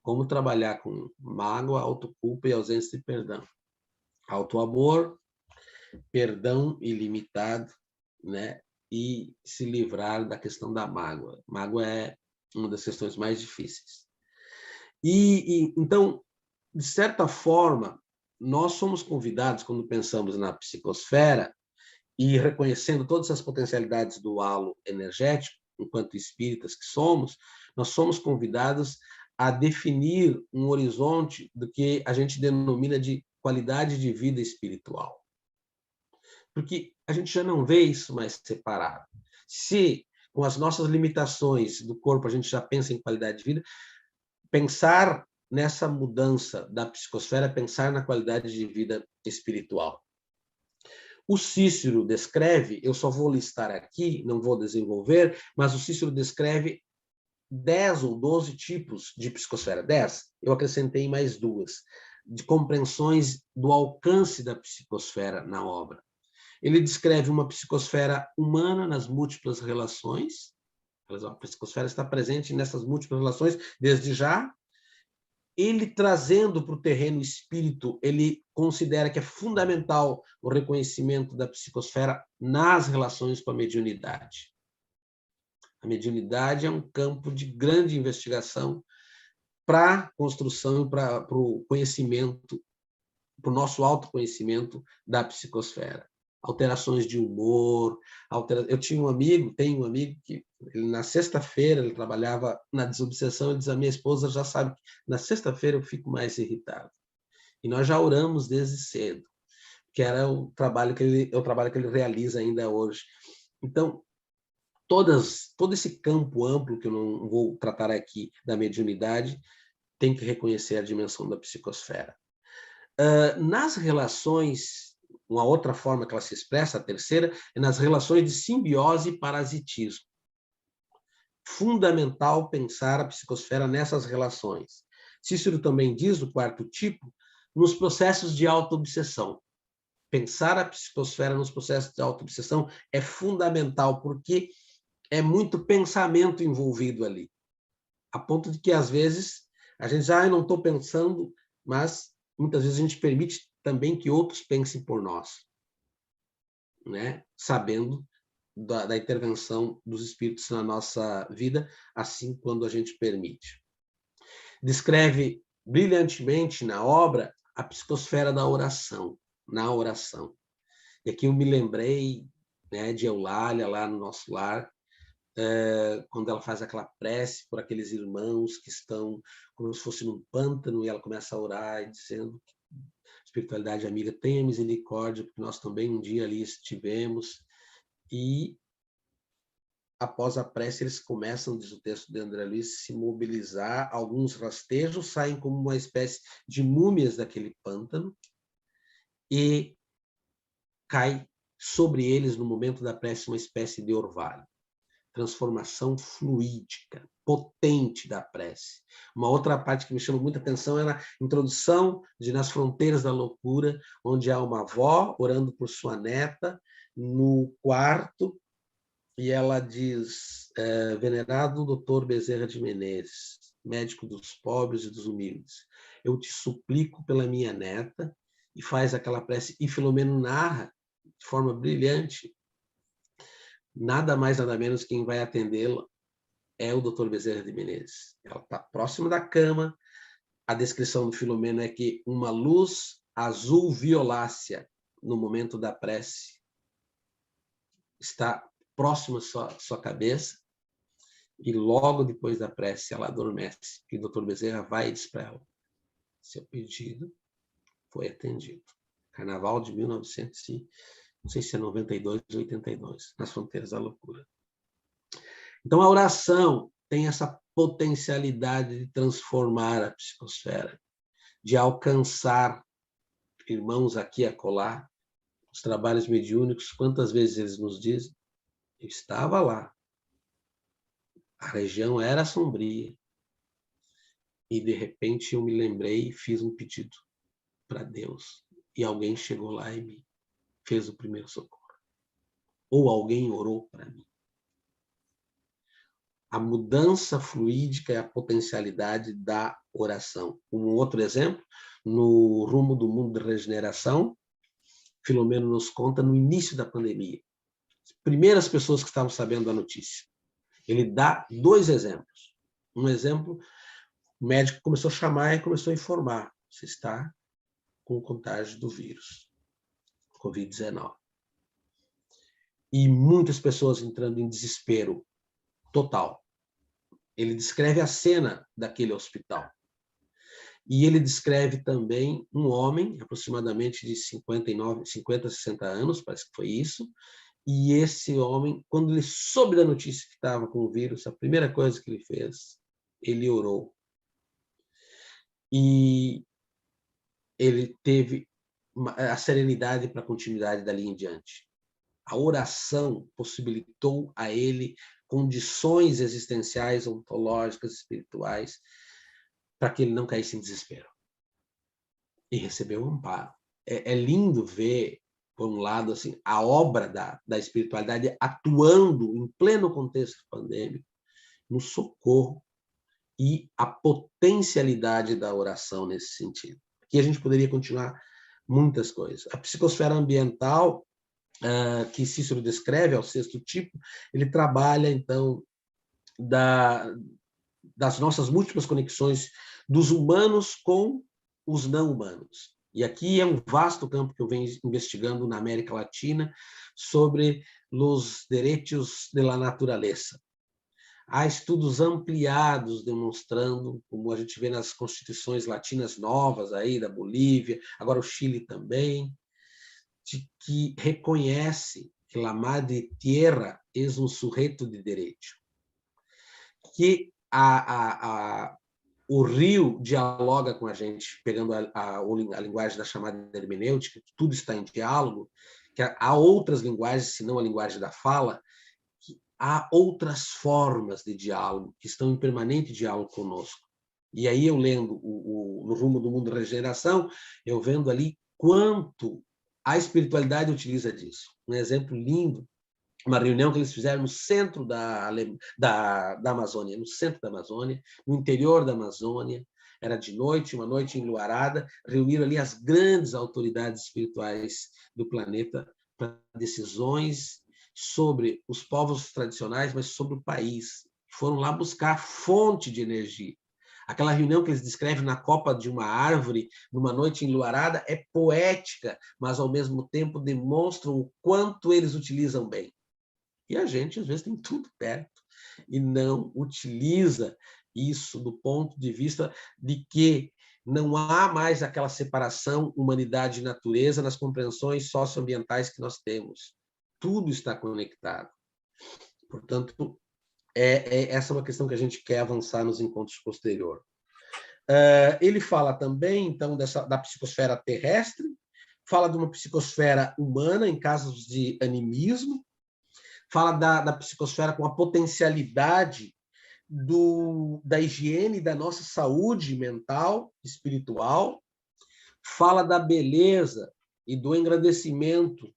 Como trabalhar com mágoa, autoculpa e ausência de perdão. Autoamor, perdão ilimitado, né? E se livrar da questão da mágoa. Mágoa é uma das questões mais difíceis. Então, de certa forma, nós somos convidados, quando pensamos na psicosfera, e reconhecendo todas as potencialidades do halo energético, enquanto espíritas que somos, nós somos convidados a definir um horizonte do que a gente denomina de qualidade de vida espiritual. Porque a gente já não vê isso mais separado. Se, com as nossas limitações do corpo, a gente já pensa em qualidade de vida, pensar nessa mudança da psicosfera, pensar na qualidade de vida espiritual. O Cícero descreve, eu só vou listar aqui, não vou desenvolver, mas o Cícero descreve 10 ou 12 tipos de psicosfera. 10, eu acrescentei mais 2, de compreensões do alcance da psicosfera na obra. Ele descreve uma psicosfera humana nas múltiplas relações. A psicosfera está presente nessas múltiplas relações desde já. Ele, trazendo para o terreno espírito, ele considera que é fundamental o reconhecimento da psicosfera nas relações com a mediunidade. A mediunidade é um campo de grande investigação para a construção e para o conhecimento, para o nosso autoconhecimento da psicosfera. Alterações de humor. Eu tenho um amigo que na sexta-feira ele trabalhava na desobsessão, ele diz: a minha esposa já sabe que na sexta-feira eu fico mais irritado. E nós já oramos desde cedo, que era o trabalho que ele realiza ainda hoje. Então, todo esse campo amplo, que eu não vou tratar aqui, da mediunidade, tem que reconhecer a dimensão da psicosfera. Nas relações, uma outra forma que ela se expressa, a terceira, é nas relações de simbiose e parasitismo. Fundamental pensar a psicosfera nessas relações. Cícero também diz, no quarto tipo, nos processos de autoobsessão. Pensar a psicosfera nos processos de autoobsessão é fundamental, porque é muito pensamento envolvido ali, a ponto de que, às vezes, a gente já não estou pensando, mas muitas vezes a gente permite também que outros pensem por nós, né? Sabendo da intervenção dos espíritos na nossa vida, assim quando a gente permite. Descreve brilhantemente na obra a psicosfera da oração, na oração. E aqui eu me lembrei, né, de Eulália, lá no nosso lar, quando ela faz aquela prece por aqueles irmãos que estão como se fosse num pântano, e ela começa a orar, dizendo: espiritualidade amiga, tenha misericórdia, porque nós também um dia ali estivemos. E após a prece, eles começam, diz o texto de André Luiz, se mobilizar. Alguns rastejos saem como uma espécie de múmias daquele pântano e cai sobre eles, no momento da prece, uma espécie de orvalho. Transformação fluídica, potente da prece. Uma outra parte que me chamou muita atenção é a introdução de Nas Fronteiras da Loucura, onde há uma avó orando por sua neta no quarto, e ela diz: venerado doutor Bezerra de Menezes, médico dos pobres e dos humildes, eu te suplico pela minha neta, e faz aquela prece, e Filomeno narra de forma brilhante. Nada mais, nada menos, quem vai atendê-la é o doutor Bezerra de Menezes. Ela está próxima da cama. A descrição do Filomeno é que uma luz azul violácea, no momento da prece, está próxima à sua cabeça, e logo depois da prece ela adormece. E o doutor Bezerra vai e diz para ela: seu pedido foi atendido. Carnaval de 1900, não sei se é 92 ou 82, Nas Fronteiras da Loucura. Então, a oração tem essa potencialidade de transformar a psicosfera, de alcançar irmãos aqui e acolá. Os trabalhos mediúnicos, quantas vezes eles nos dizem: eu estava lá, a região era sombria, e de repente eu me lembrei e fiz um pedido para Deus, e alguém chegou lá e me fez o primeiro socorro. Ou alguém orou para mim. A mudança fluídica é a potencialidade da oração. Um outro exemplo, no Rumo do Mundo de Regeneração, Filomeno nos conta no início da pandemia, as primeiras pessoas que estavam sabendo da notícia. Ele dá 2 exemplos. Um exemplo, o médico começou a chamar e começou a informar: você está com contágio do vírus, Covid-19. E muitas pessoas entrando em desespero total. Ele descreve a cena daquele hospital. E ele descreve também um homem, aproximadamente de 50, 60 anos, parece que foi isso, e esse homem, quando ele soube da notícia que estava com o vírus, a primeira coisa que ele fez, ele orou. E ele teve a serenidade para a continuidade dali em diante. A oração possibilitou a ele condições existenciais, ontológicas, espirituais, para que ele não caísse em desespero. E recebeu um amparo. É lindo ver, por um lado, assim, a obra da espiritualidade atuando em pleno contexto pandêmico, no socorro, e a potencialidade da oração nesse sentido. Aqui a gente poderia continuar muitas coisas. A psicosfera ambiental, que Cícero descreve, é o 6º tipo, ele trabalha, então, das nossas múltiplas conexões dos humanos com os não humanos. E aqui é um vasto campo que eu venho investigando na América Latina sobre os direitos da natureza. Há estudos ampliados demonstrando, como a gente vê nas constituições latinas novas aí da Bolívia, agora o Chile também, de que reconhece que a Madre Tierra é um sujeito de direito, que o rio dialoga com a gente, pegando a linguagem da chamada hermenêutica, que tudo está em diálogo, que há outras linguagens, senão a linguagem da fala, que há outras formas de diálogo que estão em permanente diálogo conosco. E aí eu lendo No Rumo do Mundo da Regeneração, eu vendo ali quanto a espiritualidade utiliza disso. Um exemplo lindo, uma reunião que eles fizeram no centro da Amazônia, no centro da Amazônia, no interior da Amazônia, era de noite, uma noite enluarada, reuniram ali as grandes autoridades espirituais do planeta para decisões sobre os povos tradicionais, mas sobre o país. Foram lá buscar fonte de energia. Aquela reunião que eles descrevem na copa de uma árvore, numa noite enluarada, é poética, mas, ao mesmo tempo, demonstram o quanto eles utilizam bem. E a gente, às vezes, tem tudo perto e não utiliza isso do ponto de vista de que não há mais aquela separação humanidade e natureza nas compreensões socioambientais que nós temos. Tudo está conectado. Portanto, essa é uma questão que a gente quer avançar nos encontros posteriores. Ele fala também, então, da psicosfera terrestre, fala de uma psicosfera humana em casos de animismo, fala da psicosfera com a potencialidade da higiene da nossa saúde mental, espiritual, fala da beleza e do engrandecimento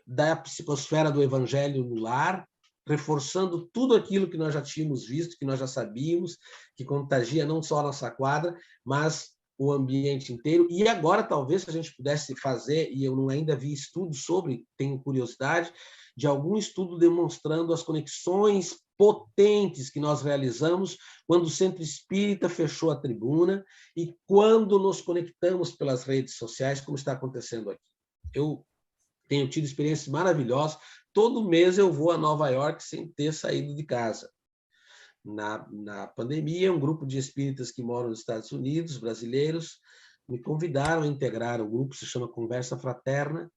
da psicosfera do evangelho no lar, reforçando tudo aquilo que nós já tínhamos visto, que nós já sabíamos, que contagia não só a nossa quadra, mas o ambiente inteiro. E agora, talvez, se a gente pudesse fazer, e eu não ainda vi estudo sobre, tenho curiosidade, de algum estudo demonstrando as conexões potentes que nós realizamos quando o Centro Espírita fechou a tribuna e quando nos conectamos pelas redes sociais, como está acontecendo aqui. Eu tenho tido experiências maravilhosas. Todo mês eu vou a Nova York sem ter saído de casa. Na pandemia, um grupo de espíritas que moram nos Estados Unidos, brasileiros, me convidaram a integrar o grupo, se chama Conversa Fraterna,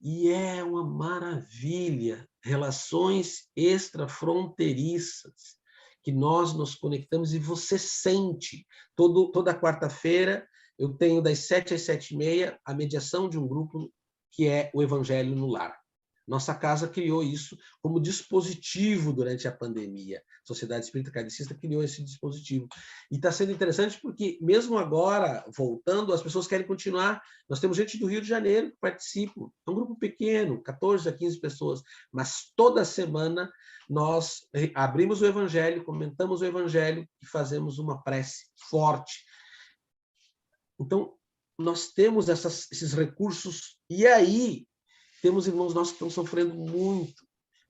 e é uma maravilha, relações extrafronteiriças, que nós nos conectamos e você sente. Toda quarta-feira eu tenho das 7 às 7h30 a mediação de um grupo que é o Evangelho no Lar. Nossa casa criou isso como dispositivo durante a pandemia. A Sociedade Espírita Kardecista criou esse dispositivo. E está sendo interessante porque, mesmo agora, voltando, as pessoas querem continuar. Nós temos gente do Rio de Janeiro que participa. É um grupo pequeno, 14 a 15 pessoas. Mas toda semana nós abrimos o Evangelho, comentamos o Evangelho e fazemos uma prece forte. Então, nós temos esses recursos. E aí, temos irmãos nossos que estão sofrendo muito,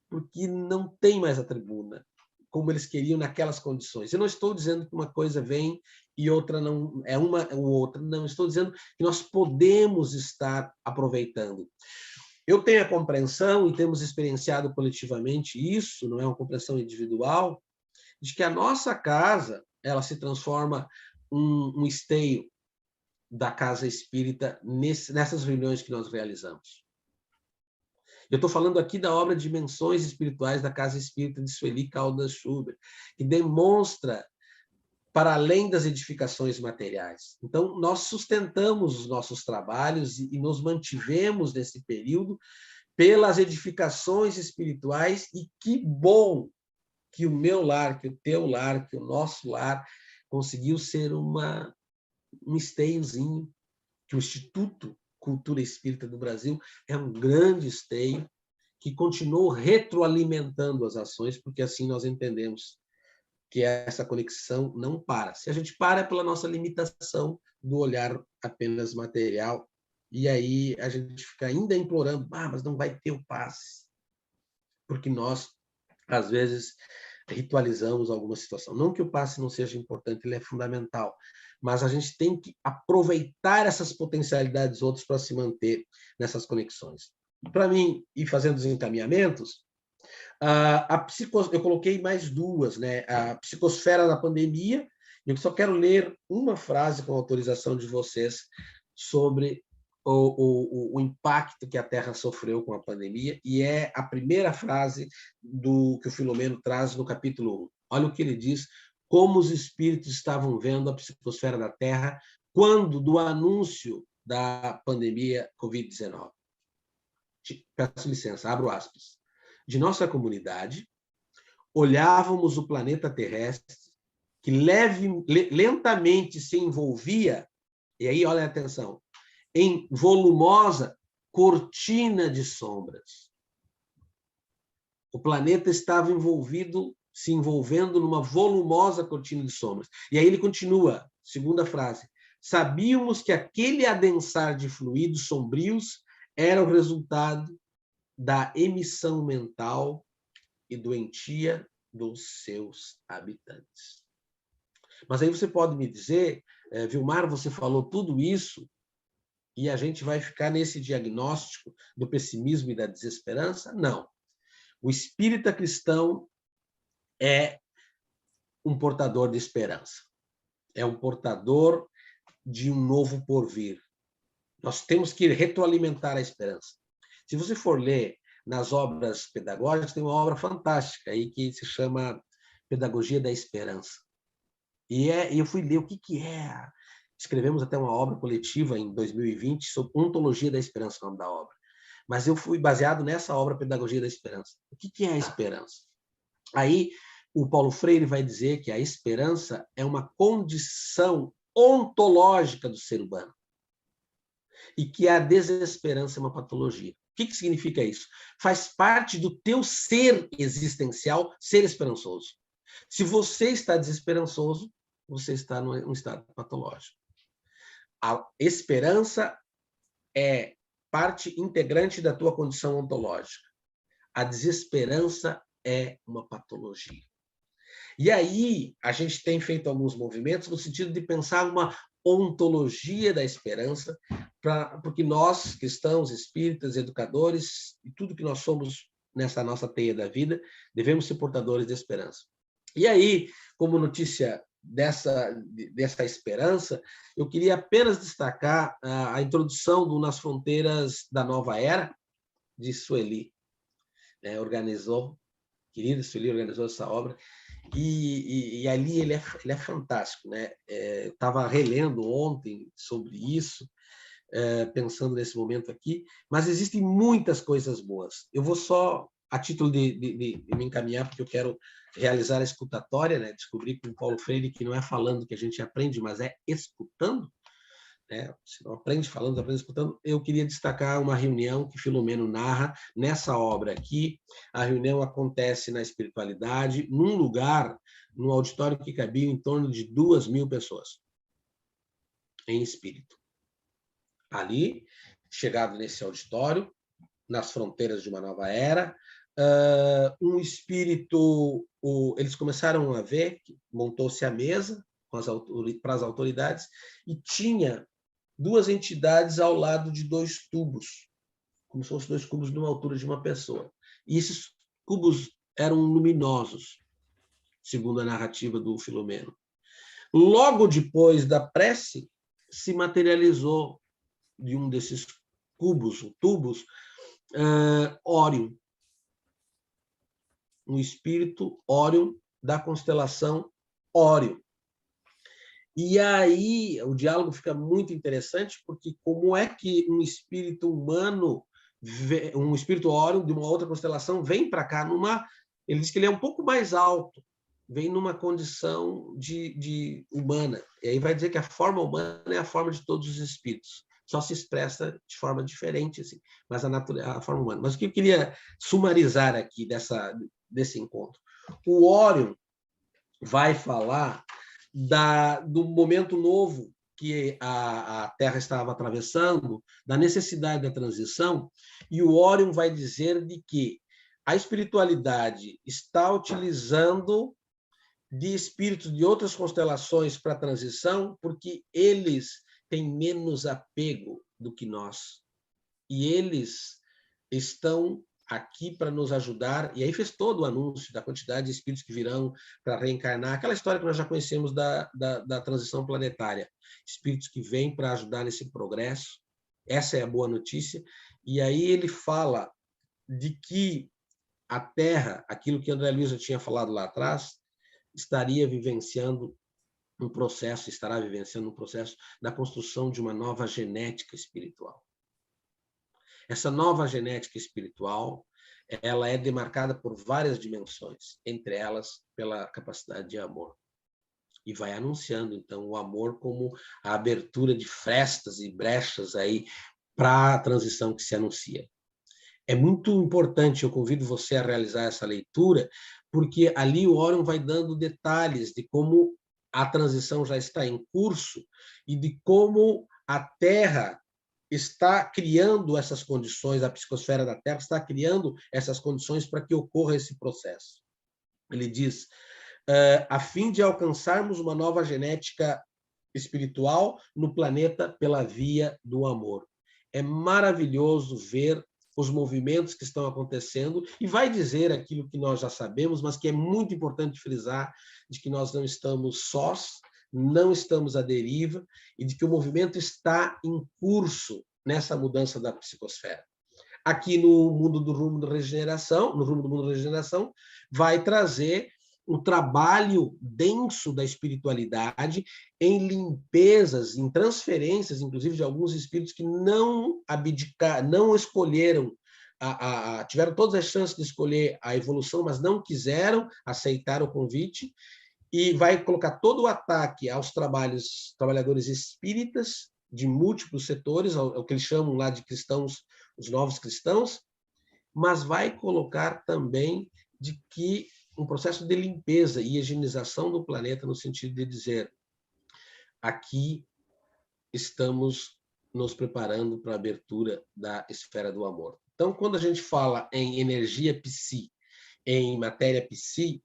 porque não tem mais a tribuna, como eles queriam naquelas condições. Eu não estou dizendo que uma coisa vem e outra não, é uma ou outra. Não, estou dizendo que nós podemos estar aproveitando. Eu tenho a compreensão, e temos experienciado coletivamente isso, não é uma compreensão individual, de que a nossa casa ela se transforma um esteio da casa espírita nessas reuniões que nós realizamos. Eu estou falando aqui da obra Dimensões Espirituais da Casa Espírita de Sueli Caldas Schubert, que demonstra para além das edificações materiais. Então, nós sustentamos os nossos trabalhos e nos mantivemos nesse período pelas edificações espirituais, e que bom que o meu lar, que o teu lar, que o nosso lar conseguiu ser um esteiozinho, que o Instituto Cultura Espírita do Brasil é um grande esteio que continuou retroalimentando as ações, porque assim nós entendemos que essa conexão não para. Se a gente para, é pela nossa limitação do olhar apenas material, e aí a gente fica ainda implorando, mas não vai ter o passe, porque nós, às vezes, ritualizamos alguma situação. Não que o passe não seja importante, ele é fundamental, mas a gente tem que aproveitar essas potencialidades outras para se manter nessas conexões. Para mim, ir fazendo os encaminhamentos, eu coloquei mais duas, né? A psicosfera da pandemia, e eu só quero ler uma frase com autorização de vocês sobre o impacto que a Terra sofreu com a pandemia, e é a primeira frase que o Filomeno traz no capítulo 1. Olha o que ele diz, como os espíritos estavam vendo a psicosfera da Terra quando do anúncio da pandemia Covid-19. Peço licença, abro aspas. De nossa comunidade, olhávamos o planeta terrestre que lentamente se envolvia, e aí olha a atenção, em volumosa cortina de sombras. O planeta estava se envolvendo numa volumosa cortina de sombras. E aí ele continua, segunda frase, sabíamos que aquele adensar de fluidos sombrios era o resultado da emissão mental e doentia dos seus habitantes. Mas aí você pode me dizer, Vilmar, você falou tudo isso e a gente vai ficar nesse diagnóstico do pessimismo e da desesperança? Não. O espírita cristão é um portador de esperança. É um portador de um novo porvir. Nós temos que retroalimentar a esperança. Se você for ler nas obras pedagógicas, tem uma obra fantástica aí que se chama Pedagogia da Esperança. E eu fui ler o que é. Escrevemos até uma obra coletiva em 2020 sobre Ontologia da Esperança, o nome da obra. Mas eu fui baseado nessa obra Pedagogia da Esperança. O que é a esperança? Aí o Paulo Freire vai dizer que a esperança é uma condição ontológica do ser humano e que a desesperança é uma patologia. O que significa isso? Faz parte do teu ser existencial ser esperançoso. Se você está desesperançoso, você está num estado patológico. A esperança é parte integrante da tua condição ontológica. A desesperança é uma patologia. E aí, a gente tem feito alguns movimentos no sentido de pensar uma ontologia da esperança, porque nós, cristãos, espíritas, educadores, e tudo que nós somos nessa nossa teia da vida, devemos ser portadores de esperança. E aí, como notícia dessa esperança, eu queria apenas destacar a introdução do Nas Fronteiras da Nova Era, de Sueli. Querido Sueli organizou essa obra, e ali ele é fantástico, né? Eu estava relendo ontem sobre isso, pensando nesse momento aqui, mas existem muitas coisas boas. Eu vou só, a título de me encaminhar, porque eu quero realizar a escutatória, né? Descobri com o Paulo Freire que não é falando que a gente aprende, mas é escutando. Né? Se não aprende falando, aprende escutando. Eu queria destacar uma reunião que Filomeno narra nessa obra aqui. A reunião acontece na espiritualidade, num lugar, num auditório que cabia em torno de 2.000 pessoas, em espírito. Ali, chegado nesse auditório, nas fronteiras de uma nova era, um espírito, eles começaram a ver, montou-se a mesa para as autoridades, e tinha 2 entidades ao lado de 2 tubos, como se fossem 2 cubos numa altura de uma pessoa. E esses cubos eram luminosos, segundo a narrativa do Filomeno. Logo depois da prece, se materializou de um desses tubos, Órion, um espírito Órion da constelação Órion. E aí o diálogo fica muito interessante, porque como é que um espírito humano, um espírito Órion de uma outra constelação, vem para cá ele diz que ele é um pouco mais alto, vem numa condição de humana. E aí vai dizer que a forma humana é a forma de todos os espíritos. Só se expressa de forma diferente, assim, mas a forma humana. Mas o que eu queria sumarizar aqui desse encontro? O Órion vai falar do momento novo que a Terra estava atravessando, da necessidade da transição, e o Órion vai dizer de que a espiritualidade está utilizando de espíritos de outras constelações para a transição, porque eles têm menos apego do que nós. E eles estão aqui para nos ajudar, e aí fez todo o anúncio da quantidade de espíritos que virão para reencarnar, aquela história que nós já conhecemos da transição planetária, espíritos que vêm para ajudar nesse progresso, Essa é a boa notícia. E aí ele fala de que a Terra, aquilo que André Luiz já tinha falado lá atrás, estará vivenciando um processo da construção de uma nova genética espiritual. Essa nova genética espiritual, ela é demarcada por várias dimensões, entre elas pela capacidade de amor. E vai anunciando, então, o amor como a abertura de frestas e brechas aí para a transição que se anuncia. É muito importante, eu convido você a realizar essa leitura, porque ali o Orion vai dando detalhes de como a transição já está em curso e de como a Terra está criando essas condições, a psicosfera da Terra está criando essas condições para que ocorra esse processo. Ele diz, a fim de alcançarmos uma nova genética espiritual no planeta pela via do amor. É maravilhoso ver os movimentos que estão acontecendo e vai dizer aquilo que nós já sabemos, mas que é muito importante frisar, de que nós não estamos sós, não estamos à deriva e de que o movimento está em curso nessa mudança da psicosfera. Aqui no mundo do rumo da regeneração, no rumo do mundo da regeneração, vai trazer o trabalho denso da espiritualidade em limpezas, em transferências, inclusive de alguns espíritos que não abdicaram, não escolheram, tiveram todas as chances de escolher a evolução, mas não quiseram aceitar o convite, e vai colocar todo o ataque aos trabalhadores espíritas de múltiplos setores, o que eles chamam lá de cristãos, os novos cristãos, mas vai colocar também de que um processo de limpeza e higienização do planeta, no sentido de dizer, aqui estamos nos preparando para a abertura da esfera do amor. Então, quando a gente fala em energia psi, em matéria psi,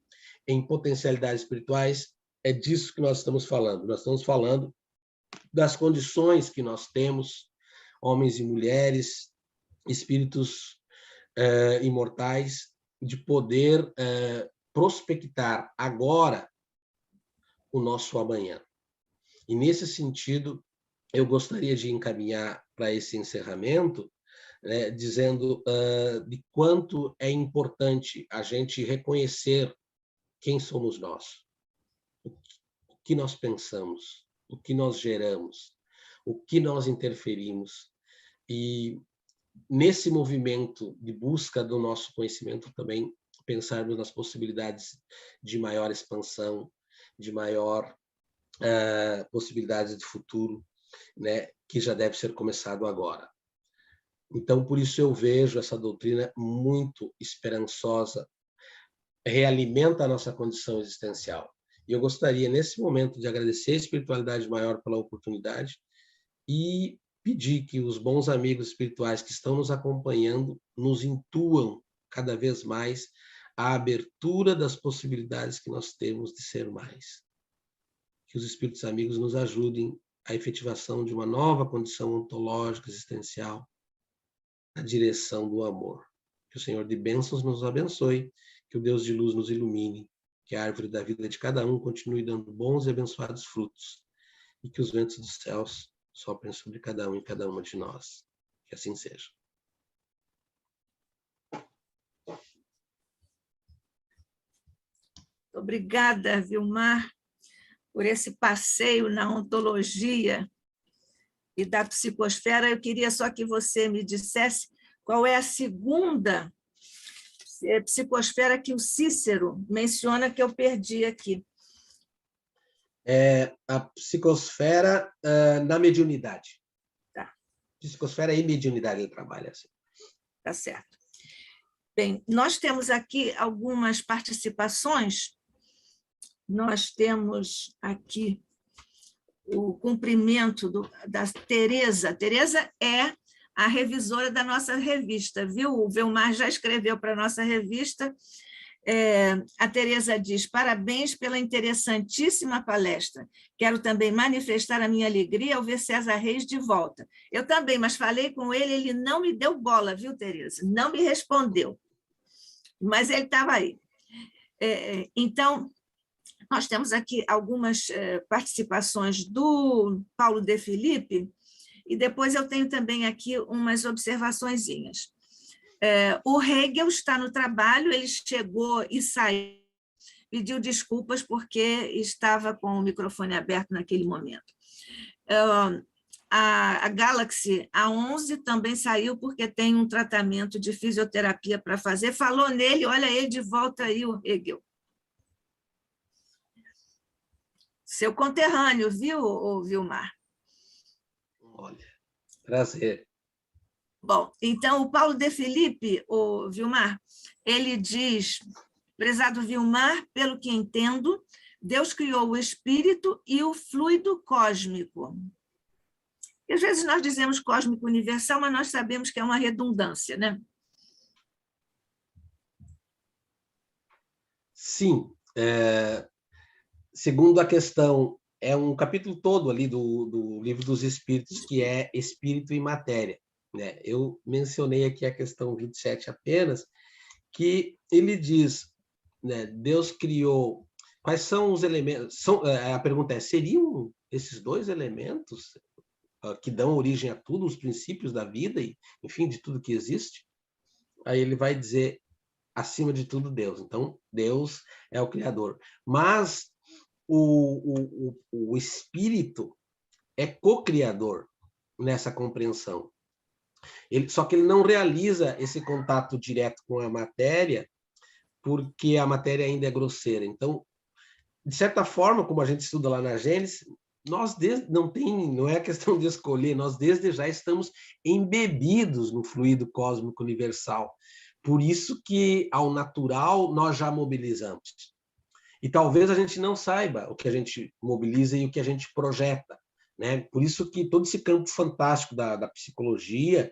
em potencialidades espirituais, é disso que nós estamos falando. Nós estamos falando das condições que nós temos, homens e mulheres, espíritos imortais, de poder prospectar agora o nosso amanhã. E, nesse sentido, eu gostaria de encaminhar para esse encerramento, dizendo de quanto é importante a gente reconhecer quem somos nós, o que nós pensamos, o que nós geramos, o que nós interferimos. E, nesse movimento de busca do nosso conhecimento, também pensarmos nas possibilidades de maior expansão, de maior possibilidades de futuro, né, que já deve ser começado agora. Então, por isso eu vejo essa doutrina muito esperançosa, realimenta a nossa condição existencial. E eu gostaria, nesse momento, de agradecer a espiritualidade maior pela oportunidade e pedir que os bons amigos espirituais que estão nos acompanhando nos intuam cada vez mais a abertura das possibilidades que nós temos de ser mais. Que os espíritos amigos nos ajudem à efetivação de uma nova condição ontológica, existencial, na direção do amor. Que o Senhor de bênçãos nos abençoe, que o Deus de luz nos ilumine, que a árvore da vida de cada um continue dando bons e abençoados frutos, e que os ventos dos céus soprem sobre cada um e cada uma de nós. Que assim seja. Obrigada, Vilmar, por esse passeio na ontologia e da psicosfera. Eu queria só que você me dissesse qual é a segunda psicosfera que o Cícero menciona, que eu perdi aqui. A psicosfera na mediunidade. Tá. Psicosfera e mediunidade ele trabalha assim. Tá certo. Bem, nós temos aqui algumas participações. Nós temos aqui o cumprimento da Tereza. Tereza é a revisora da nossa revista, viu? O Vilmar já escreveu para a nossa revista. A Tereza diz, parabéns pela interessantíssima palestra. Quero também manifestar a minha alegria ao ver César Reis de volta. Eu também, mas falei com ele, ele não me deu bola, viu, Tereza? Não me respondeu. Mas ele estava aí. Então, nós temos aqui algumas participações do Paulo de Filipe, E depois eu tenho também aqui umas observaçõezinhas. O Hegel está no trabalho, ele chegou e saiu, pediu desculpas porque estava com o microfone aberto naquele momento. A Galaxy A11 também saiu porque tem um tratamento de fisioterapia para fazer. Falou nele, olha ele de volta aí, o Hegel. Seu conterrâneo, viu, Vilmar? Olha, prazer. Bom, então, o Paulo de Felipe, o Vilmar, ele diz, prezado Vilmar, pelo que entendo, Deus criou o espírito e o fluido cósmico. E, às vezes nós dizemos cósmico universal, mas nós sabemos que é uma redundância, né? Sim. Segundo a questão, é um capítulo todo ali do Livro dos Espíritos, que é Espírito e Matéria, né? Eu mencionei aqui a questão 27 apenas, que ele diz, né, Deus criou... Quais são os elementos? A pergunta é, seriam esses dois elementos que dão origem a tudo, os princípios da vida e, enfim, de tudo que existe? Aí ele vai dizer, acima de tudo, Deus. Então, Deus é o Criador. Mas o espírito é co-criador nessa compreensão. Só que ele não realiza esse contato direto com a matéria, porque a matéria ainda é grosseira. Então, de certa forma, como a gente estuda lá na Gênesis, não é questão de escolher, nós desde já estamos embebidos no fluido cósmico universal. Por isso que, ao natural, nós já mobilizamos. E talvez a gente não saiba o que a gente mobiliza e o que a gente projeta, né? Por isso que todo esse campo fantástico da psicologia,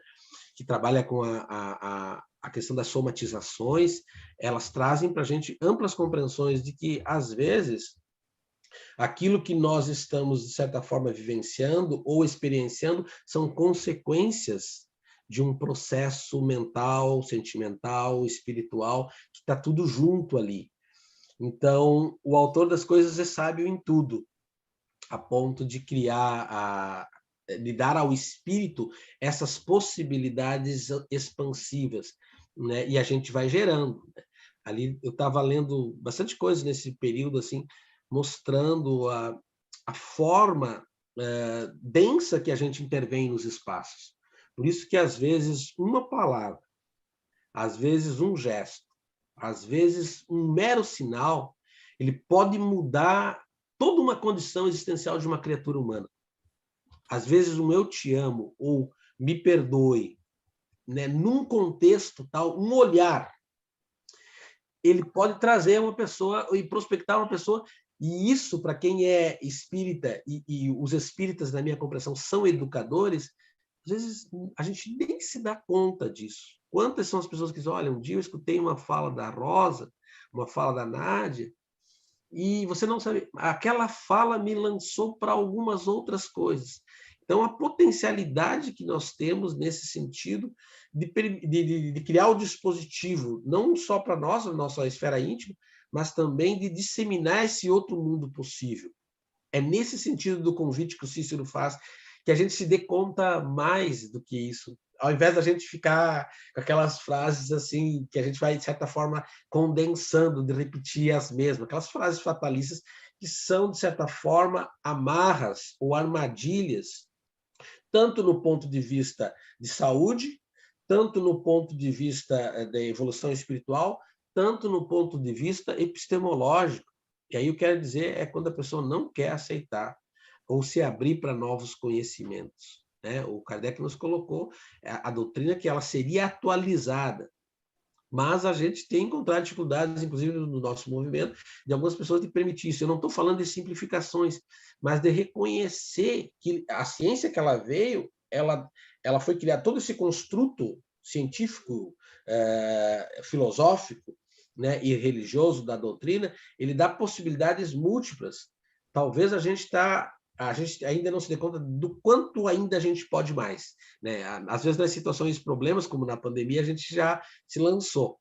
que trabalha com a questão das somatizações, elas trazem para a gente amplas compreensões de que, às vezes, aquilo que nós estamos, de certa forma, vivenciando ou experienciando são consequências de um processo mental, sentimental, espiritual, que está tudo junto ali. Então, o autor das coisas é sábio em tudo, a ponto de de dar ao espírito essas possibilidades expansivas, né? E a gente vai gerando. Ali eu estava lendo bastante coisa nesse período, assim, mostrando a forma densa que a gente intervém nos espaços. Por isso que, às vezes, uma palavra, às vezes um gesto, às vezes um mero sinal, ele pode mudar toda uma condição existencial de uma criatura humana. Às vezes um eu te amo ou me perdoe, né, num contexto tal, um olhar, ele pode trazer uma pessoa e prospectar uma pessoa, e isso, para quem é espírita, e os espíritas, na minha compreensão, são educadores, às vezes a gente nem se dá conta disso. Quantas são as pessoas que dizem, olha, um dia eu escutei uma fala da Rosa, uma fala da Nádia, e você não sabe, aquela fala me lançou para algumas outras coisas. Então, a potencialidade que nós temos nesse sentido de criar o dispositivo, não só para nós, na nossa esfera íntima, mas também de disseminar esse outro mundo possível. É nesse sentido do convite que o Cícero faz, que a gente se dê conta mais do que isso. Ao invés da gente ficar com aquelas frases assim, que a gente vai, de certa forma, condensando, de repetir as mesmas, aquelas frases fatalistas que são, de certa forma, amarras ou armadilhas, tanto no ponto de vista de saúde, tanto no ponto de vista da evolução espiritual, tanto no ponto de vista epistemológico. E aí eu quero dizer é quando a pessoa não quer aceitar ou se abrir para novos conhecimentos, né? O Kardec nos colocou a doutrina que ela seria atualizada, mas a gente tem encontrado dificuldades, inclusive no nosso movimento, de algumas pessoas de permitir isso. Eu não estou falando de simplificações, mas de reconhecer que a ciência que ela veio, ela foi criar todo esse construto científico, filosófico, né, e religioso da doutrina, ele dá possibilidades múltiplas. Talvez a gente ainda não se dê conta do quanto ainda a gente pode mais, né? Às vezes, nas situações de problemas, como na pandemia, a gente já se lançou.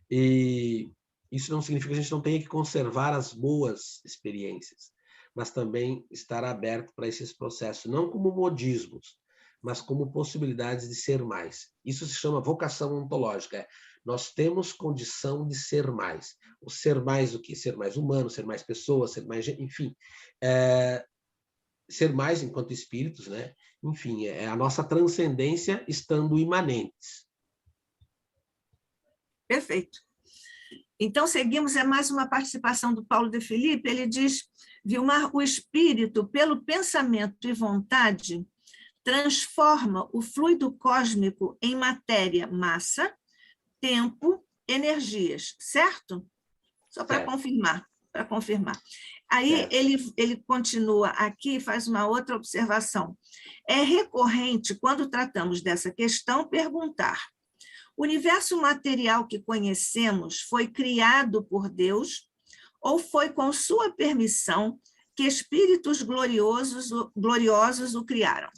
E isso não significa que a gente não tenha que conservar as boas experiências, mas também estar aberto para esses processos, não como modismos, mas como possibilidades de ser mais. Isso se chama vocação ontológica. Nós temos condição de ser mais. O ser mais o quê? Ser mais humano, ser mais pessoa, ser mais... Enfim, ser mais enquanto espíritos, né? Enfim, é a nossa transcendência estando imanentes. Perfeito. Então, seguimos, é mais uma participação do Paulo de Felipe. Ele diz, Vilmar, o espírito, pelo pensamento e vontade, transforma o fluido cósmico em matéria, massa, tempo, energias, certo? Só para confirmar, para confirmar. Aí ele continua aqui, faz uma outra observação. É recorrente, quando tratamos dessa questão, perguntar: o universo material que conhecemos foi criado por Deus ou foi com sua permissão que espíritos gloriosos o criaram?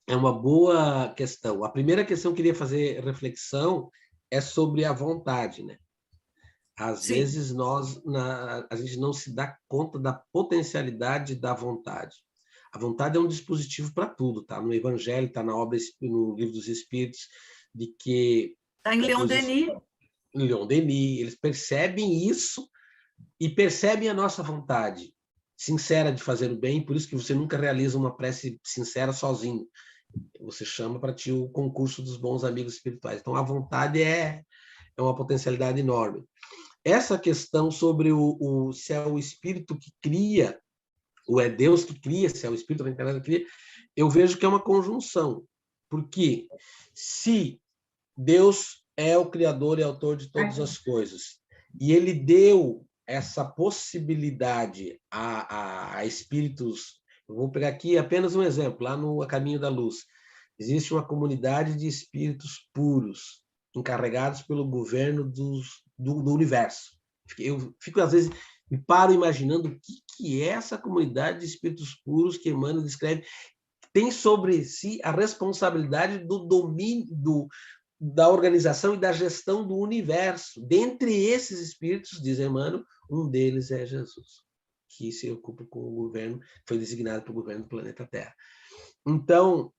É uma boa questão. A primeira questão que eu queria fazer reflexão é sobre a vontade, né? Às Sim. vezes a gente não se dá conta da potencialidade da vontade. A vontade é um dispositivo para tudo, tá? No Evangelho, está na obra, no Livro dos Espíritos, de que... Está em Leon Denis. Leon Denis, eles percebem isso e percebem a nossa vontade sincera de fazer o bem, por isso que você nunca realiza uma prece sincera sozinho. Você chama para ti o concurso dos bons amigos espirituais. Então, a vontade é uma potencialidade enorme. Essa questão sobre se é o espírito que cria, ou é Deus que cria, se é o espírito reencarnado que cria, eu vejo que é uma conjunção. Porque se Deus é o criador e autor de todas as coisas, e ele deu essa possibilidade a espíritos... Eu vou pegar aqui apenas um exemplo, lá no A Caminho da Luz. Existe uma comunidade de espíritos puros, encarregados pelo governo do universo. Eu fico, às vezes, me paro imaginando o que é essa comunidade de espíritos puros que Emmanuel descreve, tem sobre si a responsabilidade do domínio, da organização e da gestão do universo. Dentre esses espíritos, diz Emmanuel, um deles é Jesus, que se ocupa com o governo, foi designado para o governo do planeta Terra. Então,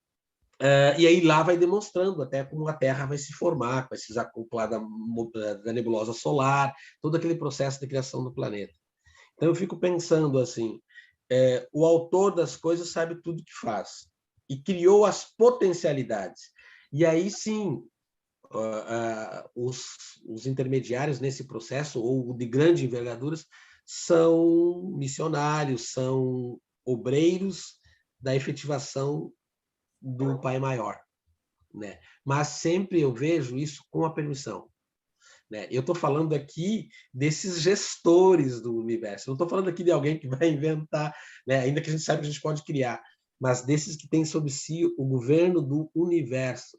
e aí lá vai demonstrando até como a Terra vai se formar, vai se desacoplar da nebulosa solar, todo aquele processo de criação do planeta. Então eu fico pensando assim, o autor das coisas sabe tudo que faz e criou as potencialidades. E aí sim, os intermediários nesse processo, ou de grande envergadura, são missionários, são obreiros da efetivação do Pai Maior, né? Mas sempre eu vejo isso com a permissão, né? Eu estou falando aqui desses gestores do universo, não estou falando aqui de alguém que vai inventar, né? Ainda que a gente saiba que a gente pode criar, mas desses que têm sobre si o governo do universo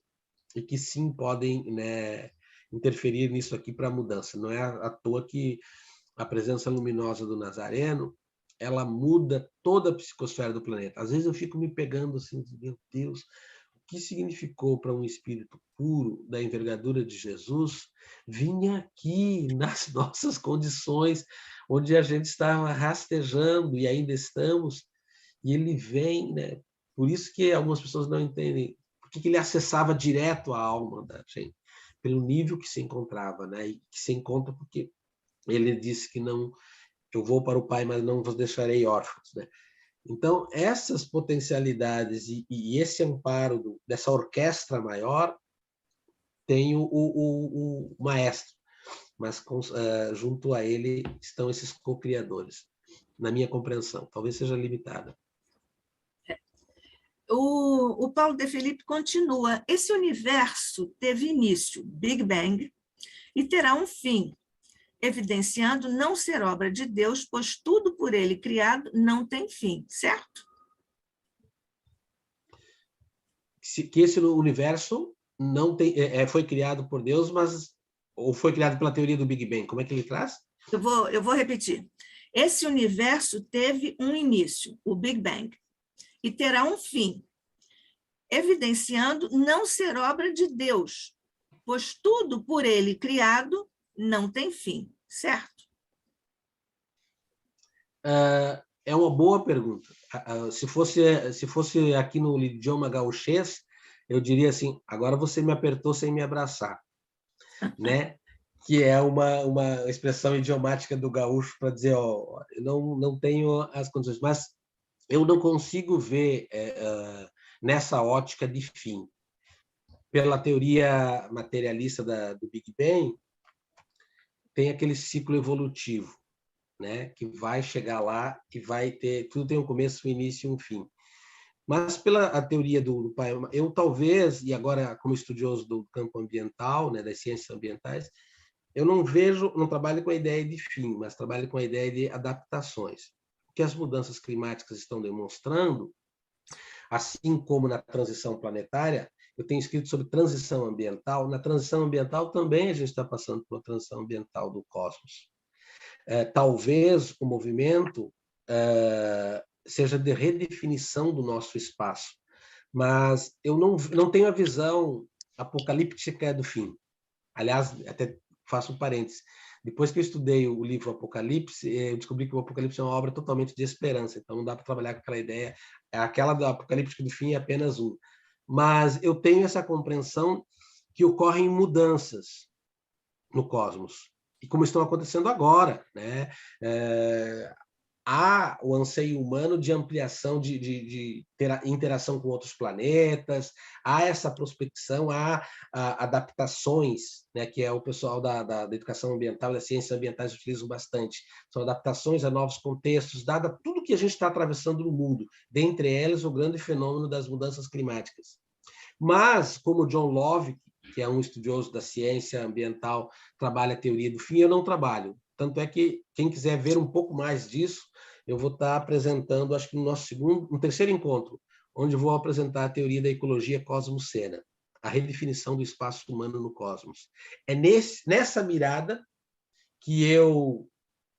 e que sim podem, né, interferir nisso aqui para a mudança. Não é à toa que a presença luminosa do Nazareno ela muda toda a psicosfera do planeta. Às vezes eu fico me pegando assim, meu Deus, o que significou para um espírito puro da envergadura de Jesus vir aqui nas nossas condições, onde a gente estava rastejando e ainda estamos, e ele vem, né? Por isso que algumas pessoas não entendem por que ele acessava direto a alma da gente, pelo nível que se encontrava, né? E que se encontra porque ele disse que não, eu vou para o Pai, mas não vos deixarei órfãos, né? Então, essas potencialidades e esse amparo dessa orquestra maior tem o maestro, mas junto a ele estão esses co-criadores, na minha compreensão. Talvez seja limitada. O Paulo de Felipe continua. Esse universo teve início, Big Bang, e terá um fim, evidenciando não ser obra de Deus, pois tudo por ele criado não tem fim, certo? Que esse universo não tem, foi criado por Deus, mas ou foi criado pela teoria do Big Bang? Como é que ele traz? Eu vou repetir. Esse universo teve um início, o Big Bang, e terá um fim, evidenciando não ser obra de Deus, pois tudo por ele criado não tem fim, certo? É uma boa pergunta. Se fosse aqui no idioma gauchês, eu diria assim: agora você me apertou sem me abraçar, né? Que é uma expressão idiomática do gaúcho para dizer, ó, eu não tenho as condições, mas eu não consigo ver nessa ótica de fim. Pela teoria materialista do Big Bang, tem aquele ciclo evolutivo, né, que vai chegar lá e vai ter, tudo tem um começo, um início e um fim. Mas pela a teoria do pai, eu talvez, e agora como estudioso do campo ambiental, né, das ciências ambientais, eu não trabalho com a ideia de fim, mas trabalho com a ideia de adaptações. O que as mudanças climáticas estão demonstrando, assim como na transição planetária, eu tenho escrito sobre transição ambiental. Na transição ambiental também a gente está passando por uma transição ambiental do cosmos. Talvez o movimento seja de redefinição do nosso espaço, mas eu não tenho a visão apocalíptica do fim. Aliás, até faço um parênteses. Depois que eu estudei o livro Apocalipse, eu descobri que o Apocalipse é uma obra totalmente de esperança, então não dá para trabalhar com aquela ideia. Aquela do apocalíptico do fim é apenas um. Mas eu tenho essa compreensão que ocorrem mudanças no cosmos, e como estão acontecendo agora, né? Há o anseio humano de ampliação, de ter interação com outros planetas, há essa prospecção, há adaptações, né, que é o pessoal da educação ambiental, das ciências ambientais utilizam bastante. São adaptações a novos contextos, dada tudo que a gente está atravessando no mundo, dentre elas o grande fenômeno das mudanças climáticas. Mas, como John Love, que é um estudioso da ciência ambiental, trabalha a teoria do fim, eu não trabalho. Tanto é que quem quiser ver um pouco mais disso, eu vou estar apresentando, acho que no terceiro encontro, onde eu vou apresentar a teoria da ecologia cosmocena, a redefinição do espaço humano no cosmos. É nessa mirada que eu,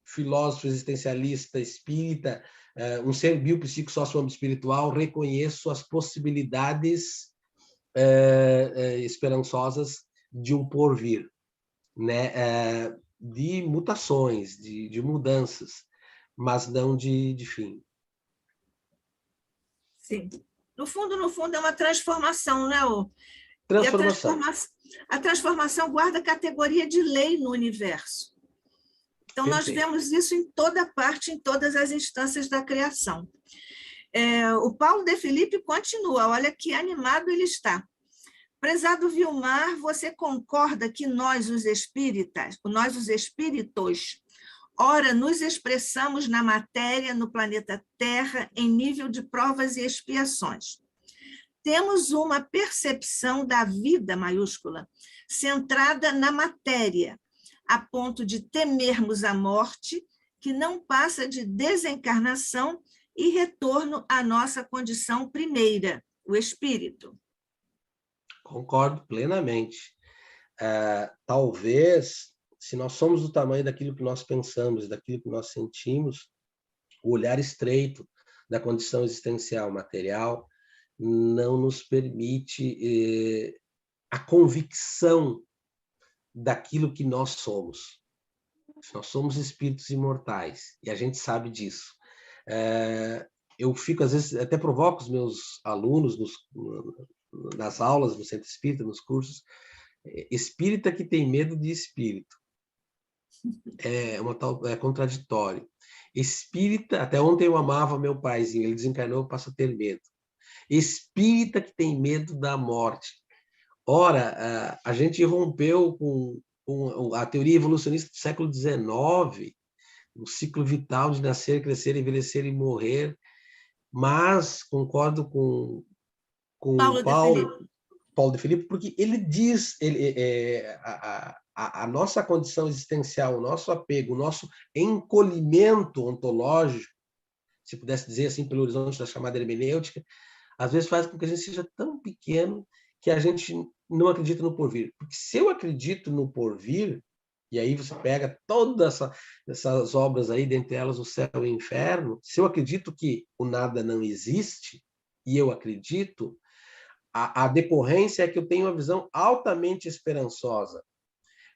filósofo existencialista, espírita, um ser biopsico-socioespiritual, reconheço as possibilidades esperançosas de um porvir, né? De mutações, de mudanças, mas não de fim. Sim. No fundo, é uma transformação, né? Transformação. E a transformação guarda a categoria de lei no universo. Então, nós vemos isso em toda parte, em todas as instâncias da criação. O Paulo de Filipe continua, olha que animado ele está. Prezado Vilmar, você concorda que nós, os espíritos, ora nos expressamos na matéria, no planeta Terra, em nível de provas e expiações. Temos uma percepção da vida, maiúscula, centrada na matéria, a ponto de temermos a morte, que não passa de desencarnação e retorno à nossa condição primeira, o espírito. Concordo plenamente. Talvez, se nós somos do tamanho daquilo que nós pensamos, daquilo que nós sentimos, o olhar estreito da condição existencial material não nos permite a convicção daquilo que nós somos. Nós somos espíritos imortais, e a gente sabe disso. Eu fico, às vezes, até provoco os meus alunos nas aulas no Centro Espírita, nos cursos, espírita que tem medo de espírito. É contraditório. Espírita, até ontem eu amava meu paizinho, ele desencarnou, eu passo a ter medo. Espírita que tem medo da morte. Ora, a gente rompeu com a teoria evolucionista do século XIX, o ciclo vital de nascer, crescer, envelhecer e morrer, mas concordo com Paulo de Filipe, porque ele diz, a nossa condição existencial, o nosso apego, o nosso encolhimento ontológico, se pudesse dizer assim, pelo horizonte da chamada hermenêutica, às vezes faz com que a gente seja tão pequeno que a gente não acredita no porvir. Porque se eu acredito no porvir, e aí você pega todas essas obras aí, dentre elas o Céu e o Inferno, se eu acredito que o nada não existe, e eu acredito, a decorrência é que eu tenho uma visão altamente esperançosa.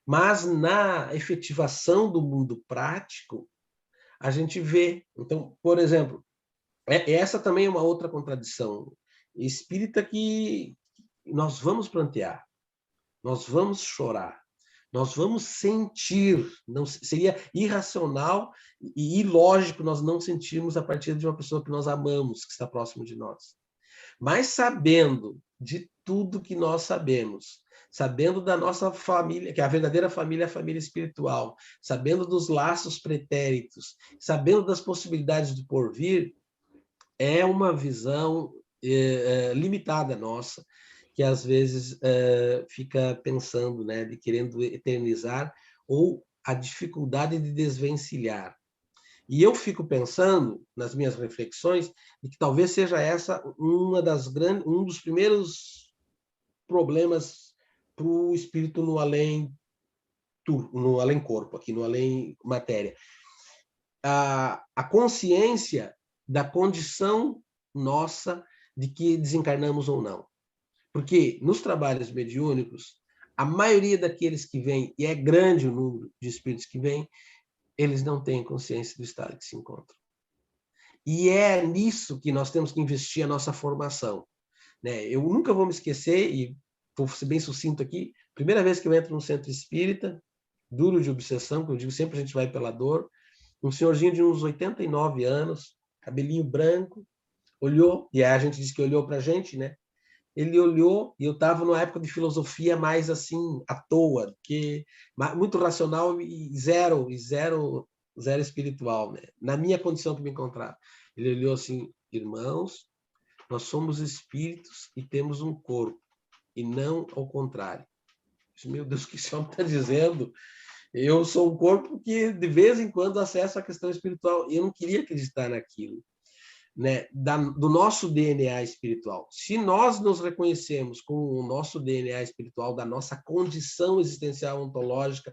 Mas na efetivação do mundo prático, a gente vê. Então, por exemplo, essa também é uma outra contradição espírita que nós vamos plantear, nós vamos chorar, nós vamos sentir. Não seria irracional e ilógico nós não sentirmos a partir de uma pessoa que nós amamos, que está próximo de nós. Mas sabendo de tudo que nós sabemos, sabendo da nossa família, que a verdadeira família é a família espiritual, sabendo dos laços pretéritos, sabendo das possibilidades do porvir, é uma visão limitada nossa, que às vezes fica pensando, né, de querendo eternizar, ou a dificuldade de desvencilhar. E eu fico pensando, nas minhas reflexões, de que talvez seja essa um dos primeiros problemas para o espírito no além corpo, aqui no além matéria. A consciência da condição nossa de que desencarnamos ou não. Porque nos trabalhos mediúnicos, a maioria daqueles que vêm, e é grande o número de espíritos que vêm, eles não têm consciência do estado que se encontram. E é nisso que nós temos que investir a nossa formação. Né? Eu nunca vou me esquecer, e vou ser bem sucinto aqui, primeira vez que eu entro num centro espírita, duro de obsessão, que eu digo sempre a gente vai pela dor, um senhorzinho de uns 89 anos, cabelinho branco, olhou, e a gente disse que olhou para a gente, né? Ele olhou, e eu estava numa época de filosofia mais assim, à toa, que muito racional e zero espiritual, né? Na minha condição que me encontrava. Ele olhou assim: irmãos, nós somos espíritos e temos um corpo, e não ao contrário. Eu disse, meu Deus, o que o senhor está dizendo? Eu sou um corpo que, de vez em quando, acessa a questão espiritual, e eu não queria acreditar naquilo. Né, do nosso DNA espiritual. Se nós nos reconhecemos com o nosso DNA espiritual, da nossa condição existencial ontológica,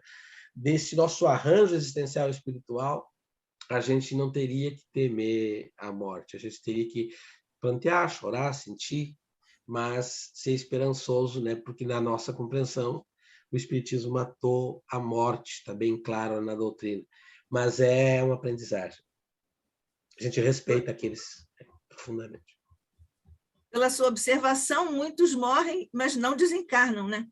desse nosso arranjo existencial espiritual, a gente não teria que temer a morte, a gente teria que plantear, chorar, sentir, mas ser esperançoso, né, porque na nossa compreensão o Espiritismo matou a morte, está bem claro na doutrina, mas é uma aprendizagem. A gente respeita aqueles profundamente. Pela sua observação, muitos morrem, mas não desencarnam, né?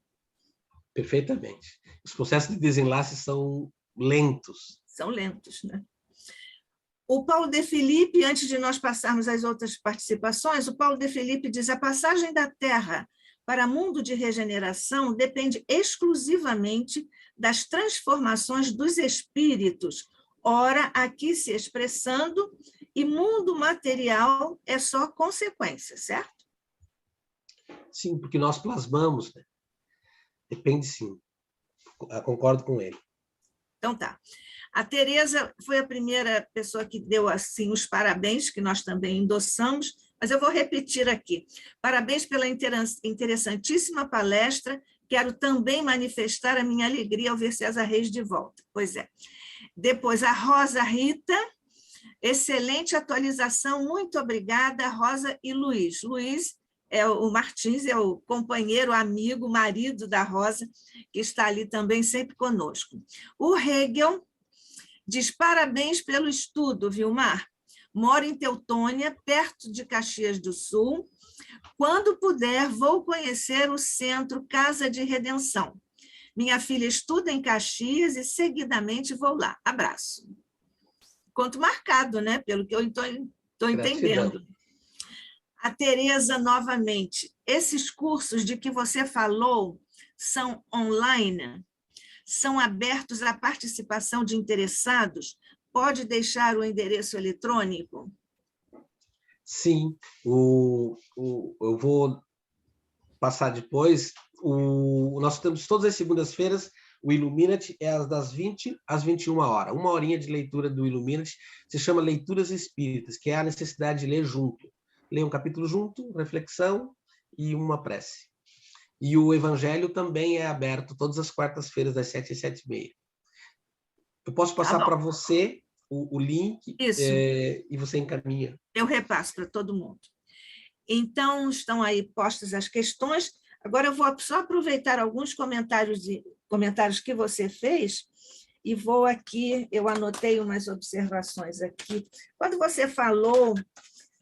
Perfeitamente. Os processos de desenlace são lentos. São lentos, né? O Paulo de Filipe, antes de nós passarmos às outras participações, o Paulo de Filipe diz: a passagem da Terra para mundo de regeneração depende exclusivamente das transformações dos espíritos, ora aqui se expressando, e mundo material é só consequência, certo? Sim, porque nós plasmamos, né? Depende, sim. Eu concordo com ele. Então tá. A Tereza foi a primeira pessoa que deu assim os parabéns, que nós também endossamos, mas eu vou repetir aqui. Parabéns pela interessantíssima palestra. Quero também manifestar a minha alegria ao ver César Reis de volta. Pois é. Depois, a Rosa Rita. Excelente atualização. Muito obrigada, Rosa e Luiz. Luiz o Martins é o companheiro, amigo, marido da Rosa, que está ali também sempre conosco. O Hegel diz: parabéns pelo estudo, Vilmar. Moro em Teutônia, perto de Caxias do Sul. Quando puder, vou conhecer o Centro Casa de Redenção. Minha filha estuda em Caxias e seguidamente vou lá. Abraço. Conto marcado, né? Pelo que eu estou entendendo. A Tereza, novamente, esses cursos de que você falou são online? São abertos à participação de interessados? Pode deixar o endereço eletrônico? Sim, eu vou passar depois. Nós temos todas as segundas-feiras, o Illuminati é das 20 às 21 horas. Uma horinha de leitura do Illuminati se chama Leituras Espíritas, que é a necessidade de ler junto. Ler um capítulo junto, reflexão e uma prece. E o Evangelho também é aberto todas as quartas-feiras, das 7 às 7h30. Eu posso passar para você o link e você encaminha. Eu repasso para todo mundo. Então, estão aí postas as questões. Agora, eu vou só aproveitar alguns comentários que você fez e vou aqui, eu anotei umas observações aqui. Quando você falou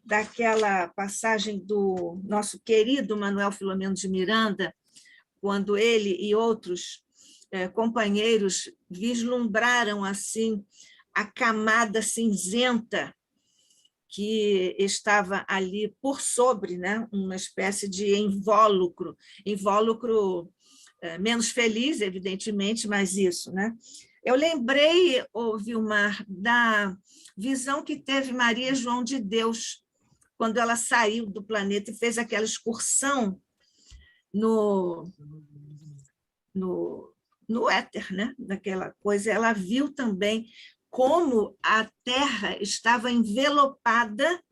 daquela passagem do nosso querido Manuel Filomeno de Miranda, quando ele e outros companheiros vislumbraram assim a camada cinzenta que estava ali por sobre, né? Uma espécie de invólucro menos feliz, evidentemente, mas isso, né? Eu lembrei, Vilmar, da visão que teve Maria João de Deus quando ela saiu do planeta e fez aquela excursão no éter, né? Daquela coisa. Ela viu também como a Terra estava envelopada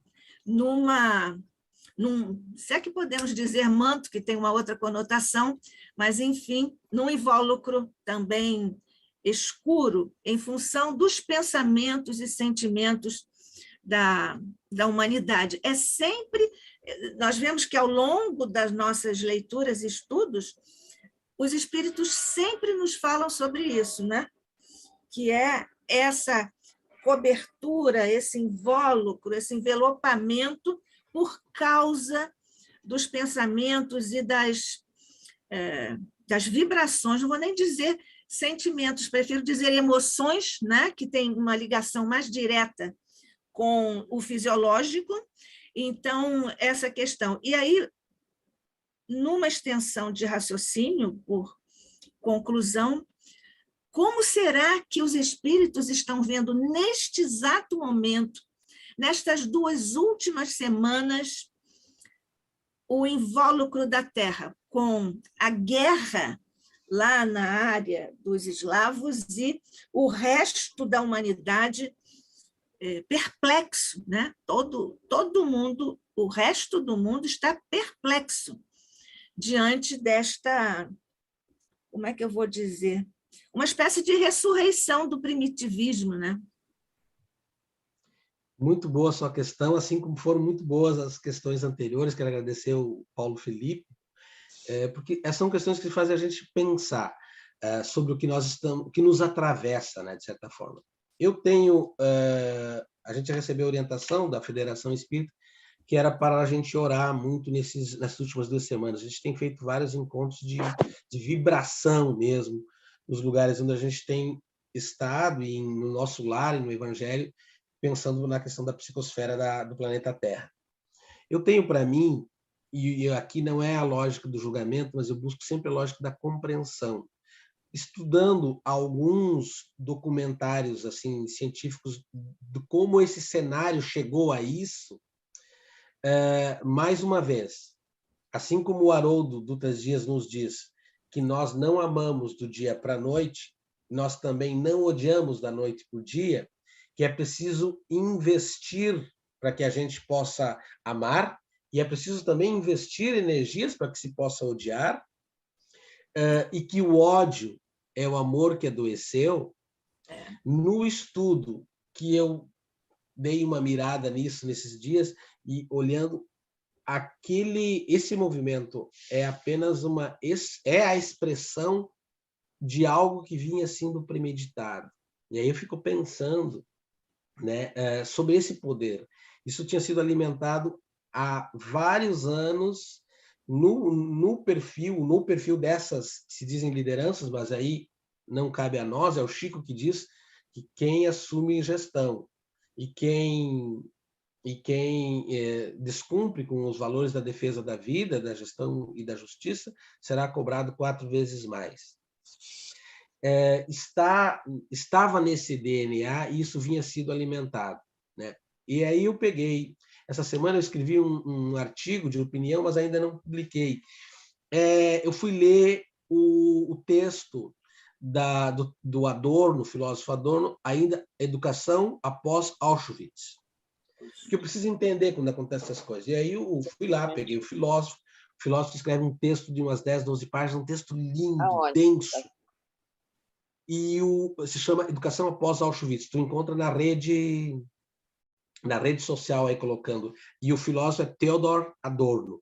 se é que podemos dizer manto, que tem uma outra conotação, mas, enfim, num invólucro também escuro, em função dos pensamentos e sentimentos da humanidade. Nós vemos que, ao longo das nossas leituras e estudos, os espíritos sempre nos falam sobre isso, né? Que é essa cobertura, esse invólucro, esse envelopamento por causa dos pensamentos e das vibrações, não vou nem dizer sentimentos, prefiro dizer emoções, né? Que tem uma ligação mais direta com o fisiológico. Então, essa questão. E aí, numa extensão de raciocínio, por conclusão, como será que os espíritos estão vendo neste exato momento, nestas 2 últimas semanas, o invólucro da Terra, com a guerra lá na área dos eslavos e o resto da humanidade perplexo, né? Todo mundo, o resto do mundo está perplexo diante desta, como é que eu vou dizer, uma espécie de ressurreição do primitivismo, né? Muito boa a sua questão, assim como foram muito boas as questões anteriores. Quero agradecer o Paulo Felipe, porque são questões que fazem a gente pensar sobre o que nós estamos, o que nos atravessa, né, de certa forma. A gente recebeu orientação da Federação Espírita que era para a gente orar muito nessas últimas 2 semanas. A gente tem feito vários encontros de vibração mesmo, nos lugares onde a gente tem estado, e no nosso lar e no Evangelho, pensando na questão da psicosfera do planeta Terra. Eu tenho para mim, e aqui não é a lógica do julgamento, mas eu busco sempre a lógica da compreensão. Estudando alguns documentários assim científicos de como esse cenário chegou a isso, mais uma vez, assim como o Haroldo Dutra Dias nos diz que nós não amamos do dia para a noite, nós também não odiamos da noite para o dia, que é preciso investir para que a gente possa amar, e é preciso também investir energias para que se possa odiar, e que o ódio é o amor que adoeceu. No estudo que eu dei uma mirada nisso nesses dias, e olhando esse movimento é apenas a expressão de algo que vinha sendo premeditado. E aí eu fico pensando, né, sobre esse poder. Isso tinha sido alimentado há vários anos no perfil dessas que se dizem lideranças, mas aí não cabe a nós, é o Chico que diz que quem assume gestão e quem descumpre com os valores da defesa da vida, da gestão e da justiça, será cobrado 4 vezes mais. Estava nesse DNA e isso vinha sido alimentado, né? E aí eu peguei, essa semana eu escrevi um artigo de opinião, mas ainda não publiquei. Eu fui ler o texto do Adorno, filósofo Adorno, ainda Educação após Auschwitz, que eu preciso entender quando acontecem essas coisas. E aí eu fui lá, peguei o filósofo escreve um texto de umas 10, 12 páginas, um texto lindo, denso, e se chama Educação após Auschwitz. Tu encontra na rede social aí colocando, e o filósofo é Theodor Adorno.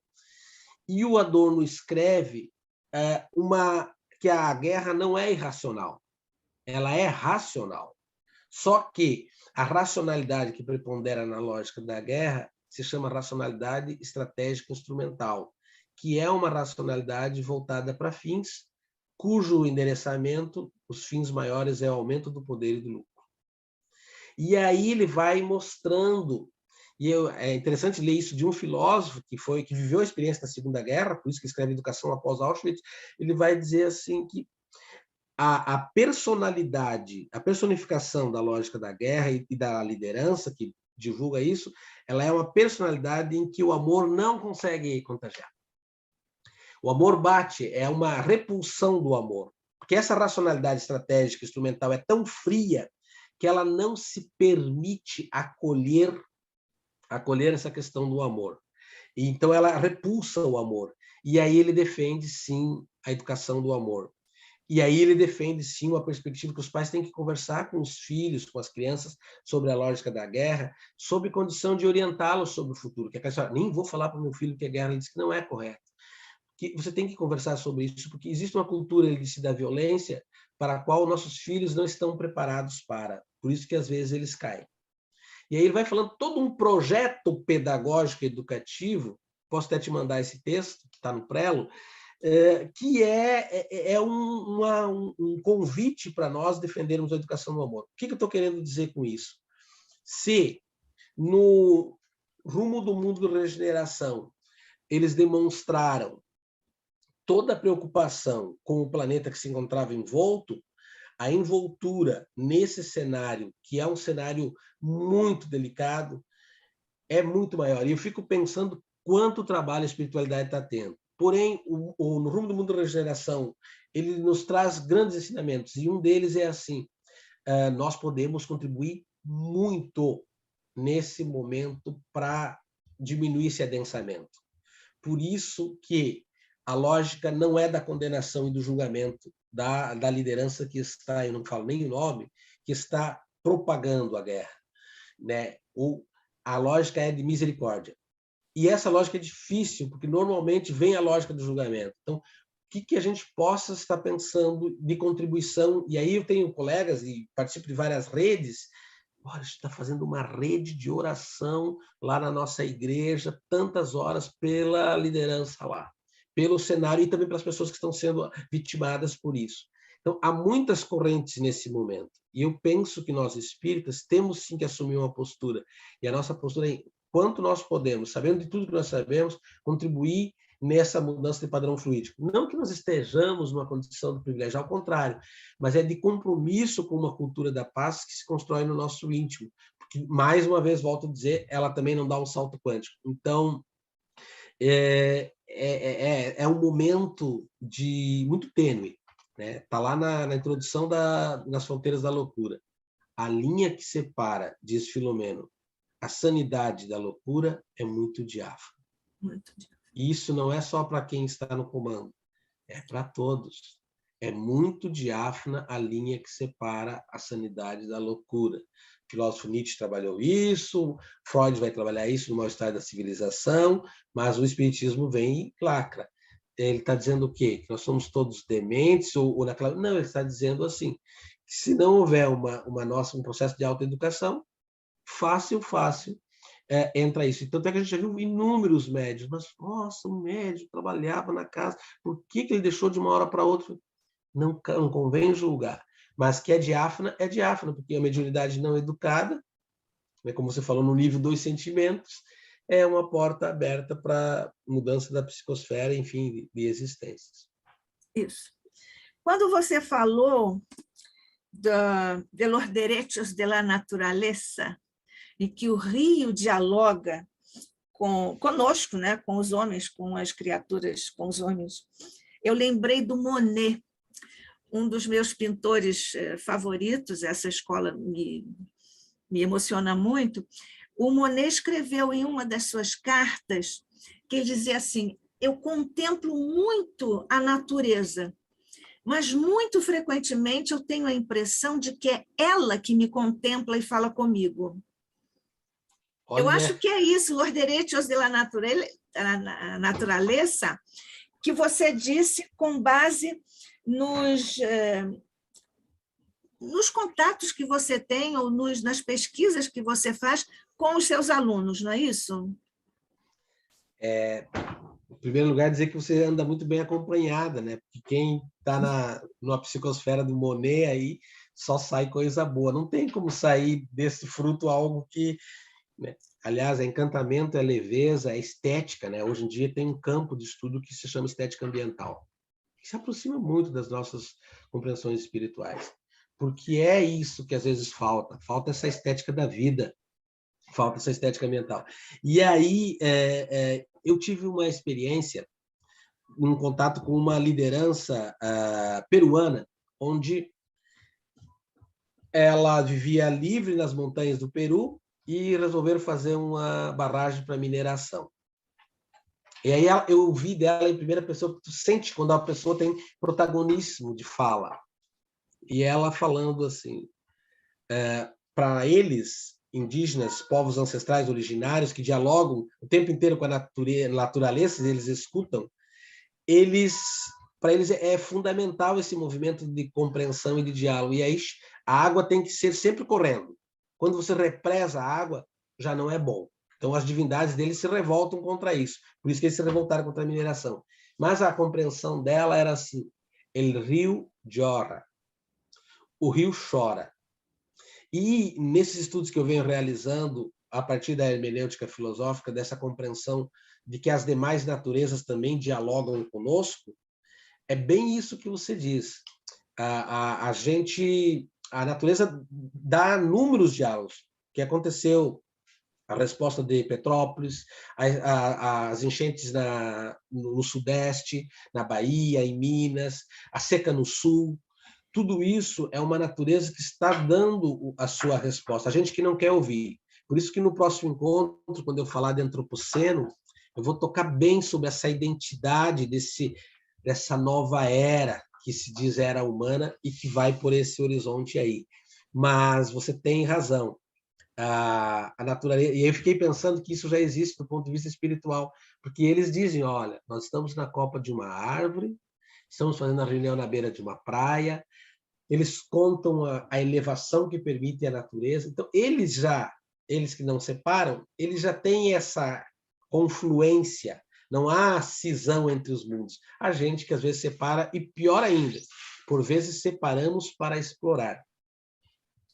E o Adorno escreve que a guerra não é irracional. ela é racional. Só que a racionalidade que prepondera na lógica da guerra se chama racionalidade estratégica instrumental, que é uma racionalidade voltada para fins cujo endereçamento, os fins maiores, é o aumento do poder e do lucro. E aí ele vai mostrando, e é interessante ler isso de um filósofo que viveu a experiência da Segunda Guerra, por isso que escreve Educação após Auschwitz. Ele vai dizer assim que a personalidade, a personificação da lógica da guerra e da liderança, que divulga isso, ela é uma personalidade em que o amor não consegue contagiar. O amor bate, é uma repulsão do amor, porque essa racionalidade estratégica instrumental é tão fria que ela não se permite acolher essa questão do amor. Então, ela repulsa o amor. E aí ele defende, sim, a educação do amor. E aí ele defende, sim, uma perspectiva que os pais têm que conversar com os filhos, com as crianças, sobre a lógica da guerra, sob condição de orientá-los sobre o futuro. Que nem vou falar para o meu filho que a guerra, ele diz que não é correto. Que você tem que conversar sobre isso, porque existe uma cultura da violência para a qual nossos filhos não estão preparados para. Por isso que, às vezes, eles caem. E aí ele vai falando todo um projeto pedagógico educativo, posso até te mandar esse texto, que está no Prelo, que é um convite para nós defendermos a educação do amor. O que eu estou querendo dizer com isso? Se, no rumo do mundo da regeneração, eles demonstraram toda a preocupação com o planeta que se encontrava envolto, a envoltura nesse cenário, que é um cenário muito delicado, é muito maior. E eu fico pensando quanto trabalho a espiritualidade está tendo. Porém, no rumo do mundo da regeneração, ele nos traz grandes ensinamentos, e um deles é assim: nós podemos contribuir muito nesse momento para diminuir esse adensamento. Por isso que a lógica não é da condenação e do julgamento da liderança que está, eu não falo nem o nome, que está propagando a guerra, né? A lógica é de misericórdia. E essa lógica é difícil, porque normalmente vem a lógica do julgamento. Então, o que a gente possa estar pensando de contribuição? E aí eu tenho colegas e participo de várias redes. Olha, a gente está fazendo uma rede de oração lá na nossa igreja, tantas horas pela liderança lá, pelo cenário e também pelas pessoas que estão sendo vitimadas por isso. Então, há muitas correntes nesse momento. E eu penso que nós espíritas temos sim que assumir uma postura. E a nossa postura é, quanto nós podemos, sabendo de tudo que nós sabemos, contribuir nessa mudança de padrão fluídico. Não que nós estejamos numa condição de privilégio, ao contrário, mas é de compromisso com uma cultura da paz que se constrói no nosso íntimo. Porque, mais uma vez, volto a dizer, ela também não dá um salto quântico. Então, é um momento muito tênue, né? Está lá na introdução das Fronteiras da Loucura. A linha que separa, diz Filomeno, a sanidade da loucura é muito diáfana. Muito diáfana. E isso não é só para quem está no comando, é para todos. É muito diáfana a linha que separa a sanidade da loucura. O filósofo Nietzsche trabalhou isso, Freud vai trabalhar isso no Mal-Estar da Civilização, mas o Espiritismo vem e lacra. Ele está dizendo o quê? Que nós somos todos dementes? Ou naquela... Não, ele está dizendo assim, que se não houver um processo de autoeducação, fácil, entra isso. Tanto é que a gente já viu inúmeros médios, mas, nossa, um médico trabalhava na casa, por que ele deixou de uma hora para outra? Não convém julgar. Mas que é diáfana, porque a mediunidade não educada, né, como você falou, no nível dos sentimentos, é uma porta aberta para mudança da psicosfera, enfim, de existências. Isso. Quando você falou de los derechos de la naturaleza, em que o rio dialoga conosco, né, com os homens, com as criaturas, com os homens, eu lembrei do Monet, um dos meus pintores favoritos. Essa escola me emociona muito. O Monet escreveu em uma das suas cartas que ele dizia assim: eu contemplo muito a natureza, mas muito frequentemente eu tenho a impressão de que é ela que me contempla e fala comigo. Olha. Eu acho que é isso, os direitos da natureza, que você disse com base nos contatos que você tem ou nas pesquisas que você faz com os seus alunos, não é isso? Em primeiro lugar, dizer que você anda muito bem acompanhada, né? Porque quem está numa psicosfera do Monet aí só sai coisa boa. Não tem como sair desse fruto algo que, né? Aliás, é encantamento, é leveza, é estética, né? Hoje em dia tem um campo de estudo que se chama estética ambiental, que se aproxima muito das nossas compreensões espirituais. Porque é isso que às vezes falta essa estética da vida, falta essa estética ambiental. E aí eu tive uma experiência, um contato com uma liderança peruana, onde ela vivia livre nas montanhas do Peru e resolveram fazer uma barragem para mineração. E aí eu ouvi dela em primeira pessoa, porque tu sente quando a pessoa tem protagonismo de fala. E ela falando assim, para eles, indígenas, povos ancestrais originários, que dialogam o tempo inteiro com a natureza, eles escutam, para eles é fundamental esse movimento de compreensão e de diálogo. E aí a água tem que ser sempre correndo. Quando você represa a água, já não é bom. Então as divindades deles se revoltam contra isso. Por isso que eles se revoltaram contra a mineração. Mas a compreensão dela era assim: el rio llora, o rio chora. E nesses estudos que eu venho realizando, a partir da hermenêutica filosófica, dessa compreensão de que as demais naturezas também dialogam conosco, é bem isso que você diz. A natureza dá números diálogos. O que aconteceu, a resposta de Petrópolis, as enchentes no Sudeste, na Bahia, em Minas, a seca no Sul, tudo isso é uma natureza que está dando a sua resposta. A gente que não quer ouvir. Por isso que no próximo encontro, quando eu falar de antropoceno, eu vou tocar bem sobre essa identidade dessa nova era que se diz era humana e que vai por esse horizonte aí. Mas você tem razão. A natureza, e eu fiquei pensando que isso já existe do ponto de vista espiritual, porque eles dizem, olha, nós estamos na copa de uma árvore, estamos fazendo a reunião na beira de uma praia, eles contam a elevação que permite a natureza. Então, eles que não separam, eles já têm essa confluência, não há cisão entre os mundos. A gente que às vezes separa, e pior ainda, por vezes separamos para explorar.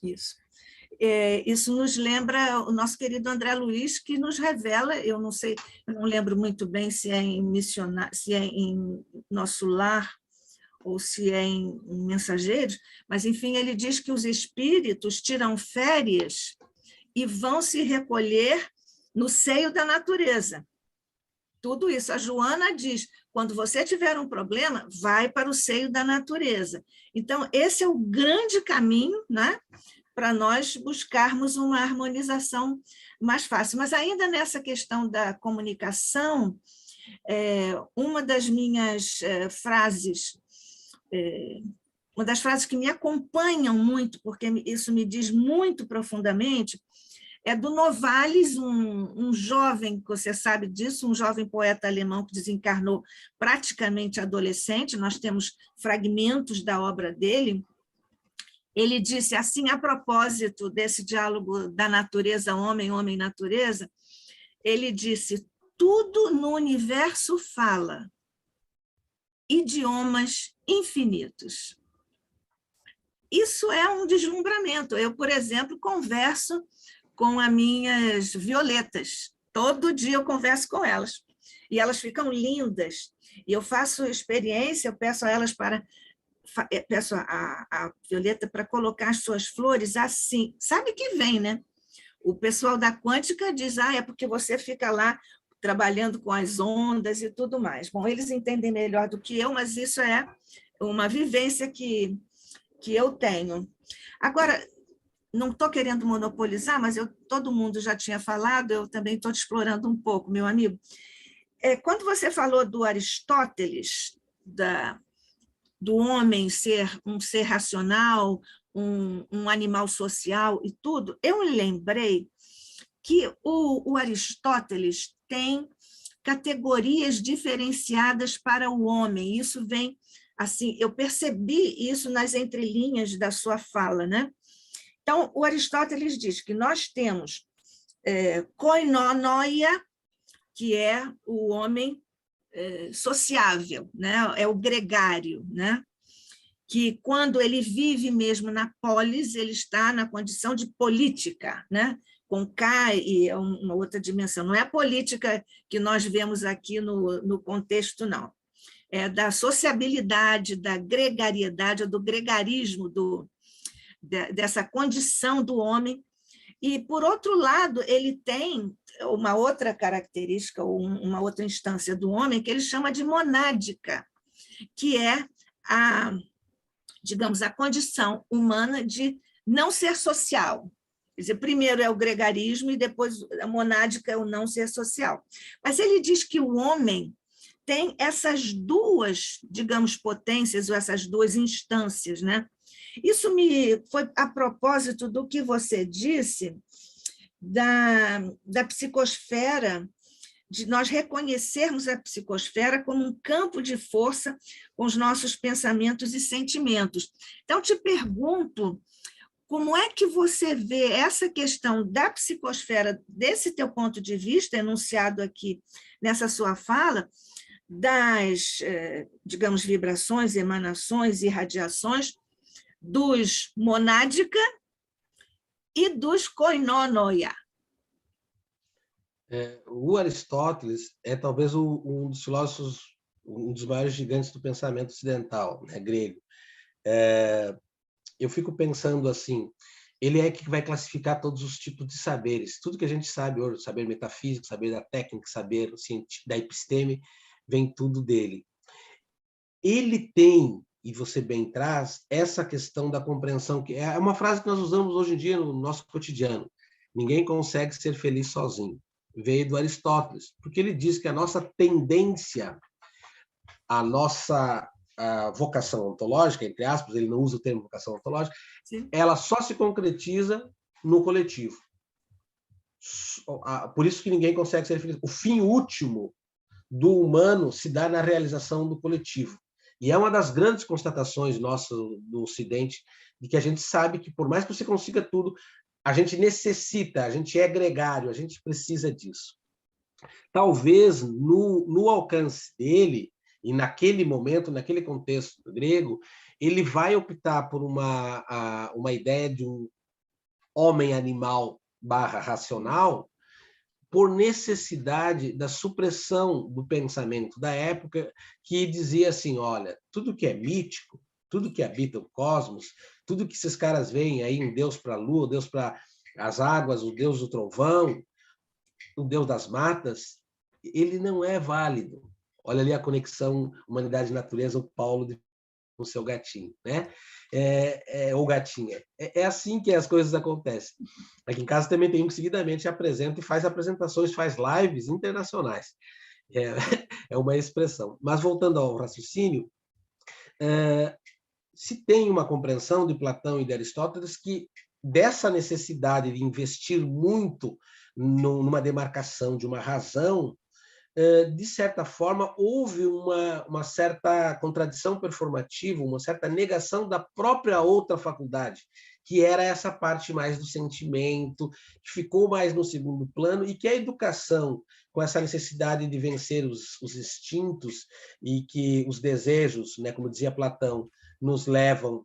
Isso. Isso nos lembra o nosso querido André Luiz, que nos revela, eu não sei, eu não lembro muito bem se é em Nosso Lar ou se é em Mensageiros, mas, enfim, ele diz que os espíritos tiram férias e vão se recolher no seio da natureza. Tudo isso. A Joana diz, quando você tiver um problema, vai para o seio da natureza. Então, esse é o grande caminho, né, para nós buscarmos uma harmonização mais fácil. Mas ainda nessa questão da comunicação, uma das minhas frases, uma das frases que me acompanham muito, porque isso me diz muito profundamente, é do Novalis, um jovem, que você sabe disso, um jovem poeta alemão que desencarnou praticamente adolescente, nós temos fragmentos da obra dele. Ele disse assim, a propósito desse diálogo da natureza, homem, natureza, ele disse, tudo no universo fala, idiomas infinitos. Isso é um deslumbramento. Eu, por exemplo, converso com as minhas violetas. Todo dia eu converso com elas. E elas ficam lindas. E eu faço experiência, eu peço a elas peço a Violeta para colocar as suas flores assim. Sabe que vem, né? O pessoal da quântica diz, é porque você fica lá trabalhando com as ondas e tudo mais. Bom, eles entendem melhor do que eu, mas isso é uma vivência que eu tenho. Agora, não estou querendo monopolizar, mas todo mundo já tinha falado, eu também estou te explorando um pouco, meu amigo. Quando você falou do Aristóteles, do homem ser um ser racional, um animal social e tudo, eu lembrei que o Aristóteles tem categorias diferenciadas para o homem. Isso vem assim, eu percebi isso nas entrelinhas da sua fala, né? Então, o Aristóteles diz que nós temos koinonoia, que é o homem sociável, né? É o gregário, né? Que quando ele vive mesmo na polis, ele está na condição de política, né? Com K e é uma outra dimensão. Não é a política que nós vemos aqui no contexto, não. É da sociabilidade, da gregariedade, do gregarismo, dessa condição do homem. E, por outro lado, ele tem uma outra característica, ou uma outra instância do homem, que ele chama de monádica, que é digamos, a condição humana de não ser social. Quer dizer, primeiro é o gregarismo e depois a monádica é o não ser social. Mas ele diz que o homem tem essas duas, digamos, potências, ou essas duas instâncias, né? Isso foi a propósito do que você disse da psicosfera, de nós reconhecermos a psicosfera como um campo de força com os nossos pensamentos e sentimentos. Então, te pergunto, como é que você vê essa questão da psicosfera, desse teu ponto de vista, enunciado aqui nessa sua fala, das, digamos, vibrações, emanações e radiações dos monádica e dos koinonoia? O Aristóteles é talvez um dos filósofos, um dos maiores gigantes do pensamento ocidental, né, grego. Eu fico pensando assim, ele é que vai classificar todos os tipos de saberes. Tudo que a gente sabe hoje, saber metafísico, saber da técnica, saber da episteme, vem tudo dele. Ele tem, e você bem traz, essa questão da compreensão, que é uma frase que nós usamos hoje em dia no nosso cotidiano. Ninguém consegue ser feliz sozinho. Veio do Aristóteles, porque ele diz que a nossa tendência, a nossa vocação ontológica, entre aspas, ele não usa o termo vocação ontológica, sim, ela só se concretiza no coletivo. Por isso que ninguém consegue ser feliz. O fim último do humano se dá na realização do coletivo. E é uma das grandes constatações nossas do Ocidente, de que a gente sabe que, por mais que você consiga tudo, a gente necessita, a gente é gregário, a gente precisa disso. Talvez no alcance dele, e naquele momento, naquele contexto grego, ele vai optar por uma ideia de um homem-animal /racional, por necessidade da supressão do pensamento da época, que dizia assim, olha, tudo que é mítico, tudo que habita o cosmos, tudo que esses caras veem aí, um Deus para a lua, Deus para as águas, o Deus do trovão, o Deus das matas, ele não é válido. Olha ali a conexão humanidade-natureza, o Paulo com o seu gatinho, né? Ou gatinha. É assim que as coisas acontecem. Aqui em casa também tem um que seguidamente apresenta e faz apresentações, faz lives internacionais. É uma expressão. Mas voltando ao raciocínio, se tem uma compreensão de Platão e de Aristóteles que dessa necessidade de investir muito numa demarcação de uma razão, de certa forma, houve uma certa contradição performativa, uma certa negação da própria outra faculdade, que era essa parte mais do sentimento, que ficou mais no segundo plano, e que a educação, com essa necessidade de vencer os instintos e que os desejos, né, como dizia Platão, nos levam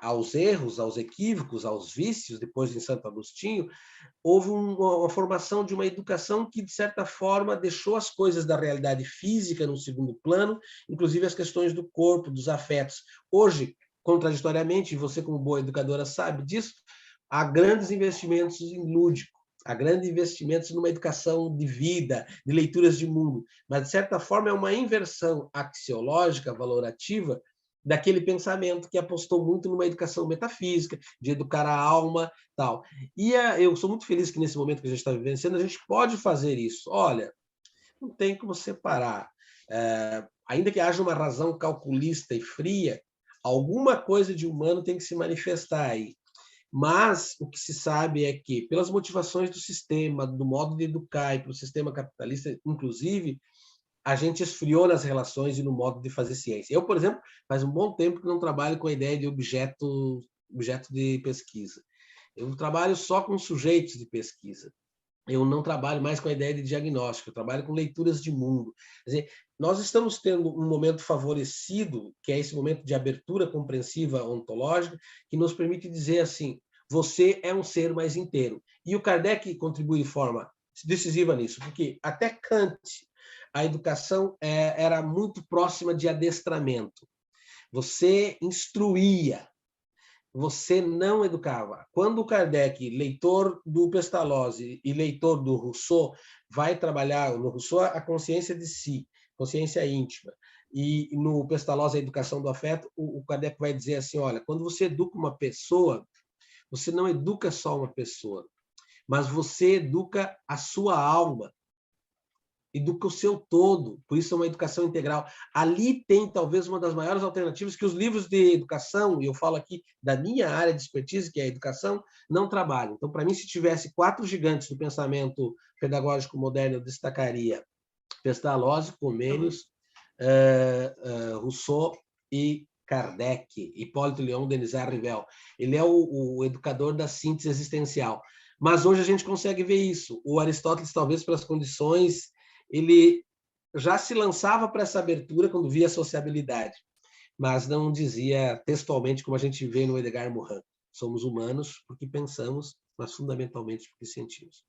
aos erros, aos equívocos, aos vícios, depois de Santo Agostinho, houve uma formação de uma educação que, de certa forma, deixou as coisas da realidade física no segundo plano, inclusive as questões do corpo, dos afetos. Hoje, contraditoriamente, e você como boa educadora sabe disso, há grandes investimentos em lúdico, há grandes investimentos numa educação de vida, de leituras de mundo, mas, de certa forma, é uma inversão axiológica, valorativa, daquele pensamento que apostou muito numa educação metafísica, de educar a alma, tal. E eu sou muito feliz que nesse momento que a gente está vivenciando, a gente pode fazer isso. Olha, não tem como separar. Ainda que haja uma razão calculista e fria, alguma coisa de humano tem que se manifestar aí. Mas o que se sabe é que, pelas motivações do sistema, do modo de educar e para o sistema capitalista, inclusive, a gente esfriou nas relações e no modo de fazer ciência. Eu, por exemplo, faz um bom tempo que não trabalho com a ideia de objeto de pesquisa. Eu trabalho só com sujeitos de pesquisa. Eu não trabalho mais com a ideia de diagnóstico, eu trabalho com leituras de mundo. Quer dizer, nós estamos tendo um momento favorecido, que é esse momento de abertura compreensiva ontológica, que nos permite dizer assim, você é um ser mais inteiro. E o Kardec contribui de forma decisiva nisso, porque até Kant, a educação era muito próxima de adestramento. Você instruía, você não educava. Quando o Kardec, leitor do Pestalozzi e leitor do Rousseau, vai trabalhar no Rousseau a consciência de si, consciência íntima, e no Pestalozzi a educação do afeto, o Kardec vai dizer assim, olha, quando você educa uma pessoa, você não educa só uma pessoa, mas você educa a sua alma, educa o seu todo, por isso é uma educação integral. Ali tem talvez uma das maiores alternativas que os livros de educação, e eu falo aqui da minha área de expertise, que é a educação, não trabalham. Então, para mim, se tivesse 4 gigantes do pensamento pedagógico moderno, eu destacaria Pestalozzi, Comênios, Rousseau e Kardec, Hipólito Leon Denisard Rivel. Ele é o educador da síntese existencial. Mas hoje a gente consegue ver isso. O Aristóteles, talvez pelas condições, ele já se lançava para essa abertura quando via a sociabilidade, mas não dizia textualmente como a gente vê no Edgar Morin. Somos humanos porque pensamos, mas fundamentalmente porque sentimos.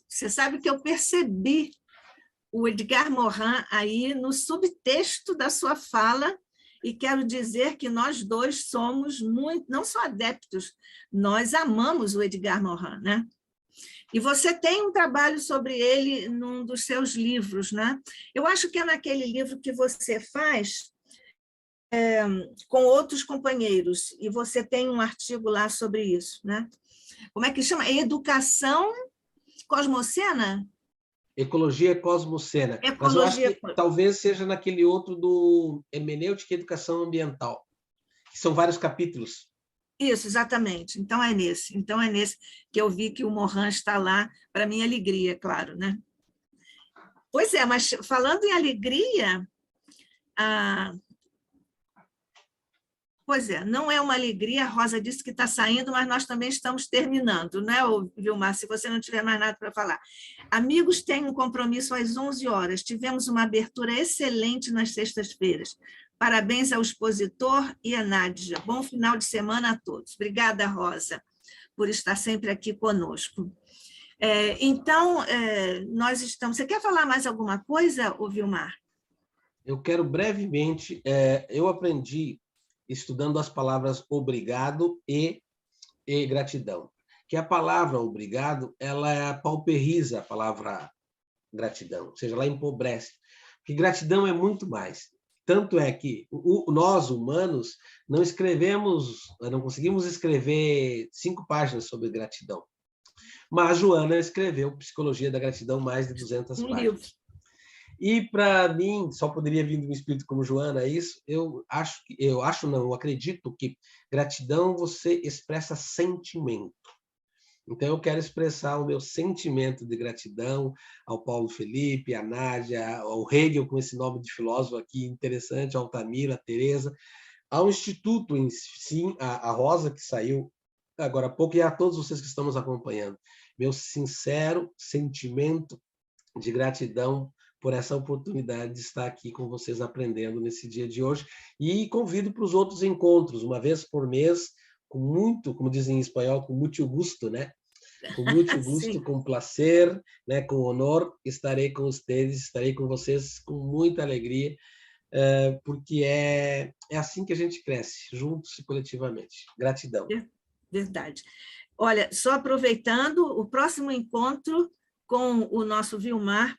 Você sabe que eu percebi o Edgar Morin aí no subtexto da sua fala, e quero dizer que nós dois somos muito, não só adeptos, nós amamos o Edgar Morin, né? E você tem um trabalho sobre ele num dos seus livros, né? Eu acho que é naquele livro que você faz com outros companheiros, e você tem um artigo lá sobre isso, né? Como é que chama? Educação Cosmocena? Ecologia Cosmocena. Ecologia. Mas eu acho que talvez seja naquele outro do Hermenêutica e Educação Ambiental, que são vários capítulos. Isso, exatamente. Então é nesse que eu vi que o Morin está lá, para minha alegria, claro, né? Pois é, mas falando em alegria, pois é, não é uma alegria, a Rosa disse que está saindo, mas nós também estamos terminando, né, Vilmar, se você não tiver mais nada para falar. Amigos, têm um compromisso às 11 horas, tivemos uma abertura excelente nas sextas-feiras. Parabéns ao expositor e à Nádia. Bom final de semana a todos. Obrigada, Rosa, por estar sempre aqui conosco. Então, nós estamos... Você quer falar mais alguma coisa, Vilmar? Eu quero brevemente... eu aprendi estudando as palavras obrigado e gratidão. Que a palavra obrigado, ela pauperiza a palavra gratidão, ou seja, ela empobrece. Porque gratidão é muito mais. Tanto é que nós, humanos, não conseguimos escrever 5 páginas sobre gratidão. Mas Joana escreveu Psicologia da Gratidão, mais de 200 páginas. Livro. E, para mim, só poderia vir de um espírito como Joana isso, eu acredito que gratidão você expressa sentimento. Então, eu quero expressar o meu sentimento de gratidão ao Paulo Felipe, à Nádia, ao Hegel, com esse nome de filósofo aqui interessante, ao Altamira, à Tereza, ao Instituto em si, a Rosa, que saiu agora há pouco, e a todos vocês que estão nos acompanhando. Meu sincero sentimento de gratidão por essa oportunidade de estar aqui com vocês aprendendo nesse dia de hoje. E convido para os outros encontros, uma vez por mês, com muito, como dizem em espanhol, com muito gusto, né? Com muito gusto, com placer, né? Com honor, estarei com vocês, estarei com vocês com muita alegria, porque é assim que a gente cresce, juntos e coletivamente. Gratidão. Verdade. Olha, só aproveitando, o próximo encontro com o nosso Vilmar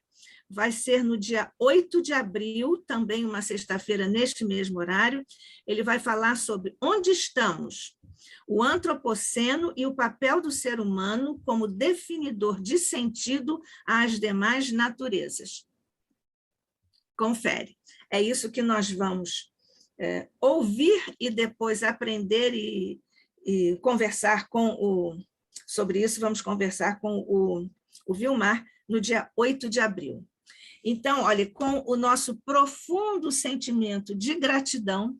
vai ser no dia 8 de abril, também uma sexta-feira, neste mesmo horário. Ele vai falar sobre onde estamos, o antropoceno e o papel do ser humano como definidor de sentido às demais naturezas. Confere. É isso que nós vamos ouvir e depois aprender e conversar sobre isso, vamos conversar com o Vilmar no dia 8 de abril. Então, olha, com o nosso profundo sentimento de gratidão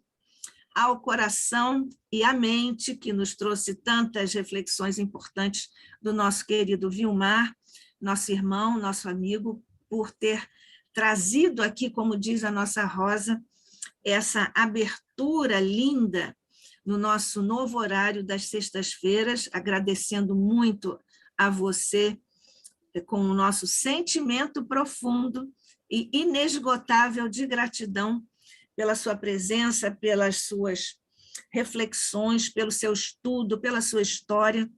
ao coração e à mente, que nos trouxe tantas reflexões importantes do nosso querido Vilmar, nosso irmão, nosso amigo, por ter trazido aqui, como diz a nossa Rosa, essa abertura linda no nosso novo horário das sextas-feiras, agradecendo muito a você, com o nosso sentimento profundo e inesgotável de gratidão pela sua presença, pelas suas reflexões, pelo seu estudo, pela sua história,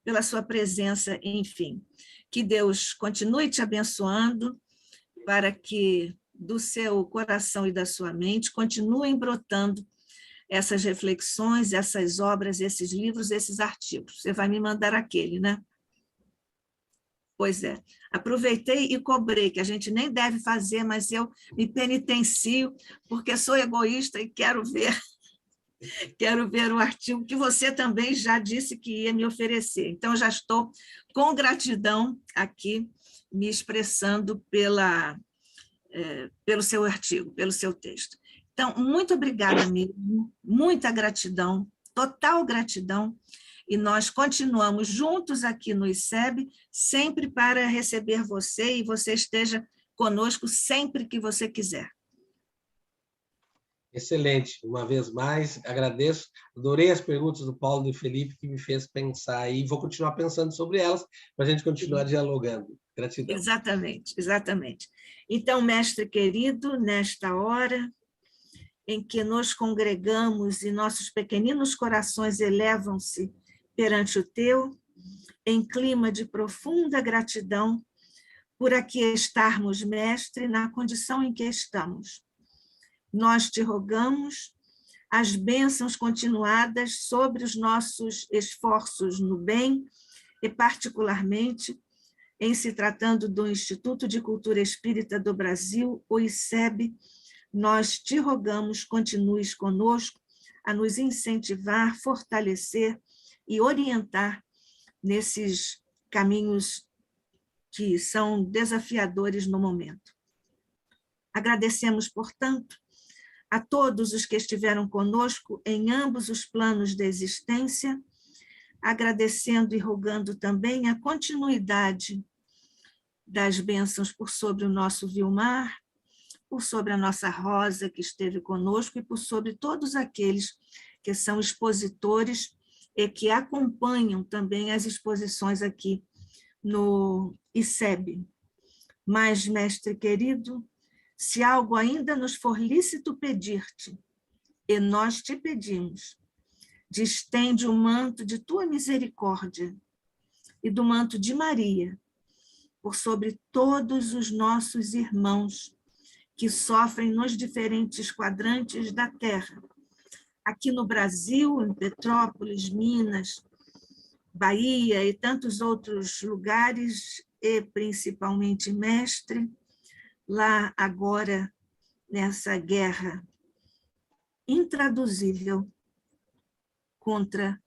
pela sua presença, enfim. Que Deus continue te abençoando para que do seu coração e da sua mente continuem brotando essas reflexões, essas obras, esses livros, esses artigos. Você vai me mandar aquele, né? Pois é. Aproveitei e cobrei, que a gente nem deve fazer, mas eu me penitencio, porque sou egoísta e quero ver o artigo que você também já disse que ia me oferecer. Então, já estou com gratidão aqui, me expressando pelo seu artigo, pelo seu texto. Então, muito obrigada mesmo, muita gratidão, total gratidão, e nós continuamos juntos aqui no ICEB, sempre para receber você, e você esteja conosco sempre que você quiser. Excelente. Uma vez mais, agradeço. Adorei as perguntas do Paulo e do Felipe, que me fez pensar, e vou continuar pensando sobre elas, para a gente continuar dialogando. Gratidão. Exatamente, exatamente. Então, mestre querido, nesta hora em que nos congregamos e nossos pequeninos corações elevam-se perante o teu, em clima de profunda gratidão por aqui estarmos, mestre, na condição em que estamos. Nós te rogamos as bênçãos continuadas sobre os nossos esforços no bem, e particularmente em se tratando do Instituto de Cultura Espírita do Brasil, o ICEB, nós te rogamos, continues conosco a nos incentivar, fortalecer e orientar nesses caminhos que são desafiadores no momento. Agradecemos, portanto, a todos os que estiveram conosco em ambos os planos da existência, agradecendo e rogando também a continuidade das bênçãos por sobre o nosso Vilmar, por sobre a nossa Rosa, que esteve conosco, e por sobre todos aqueles que são expositores e que acompanham também as exposições aqui no ICEB. Mas, mestre querido, se algo ainda nos for lícito pedir-te, e nós te pedimos, distende o manto de tua misericórdia e do manto de Maria por sobre todos os nossos irmãos que sofrem nos diferentes quadrantes da Terra, aqui no Brasil, em Petrópolis, Minas, Bahia e tantos outros lugares, e principalmente, mestre, lá agora, nessa guerra intraduzível contra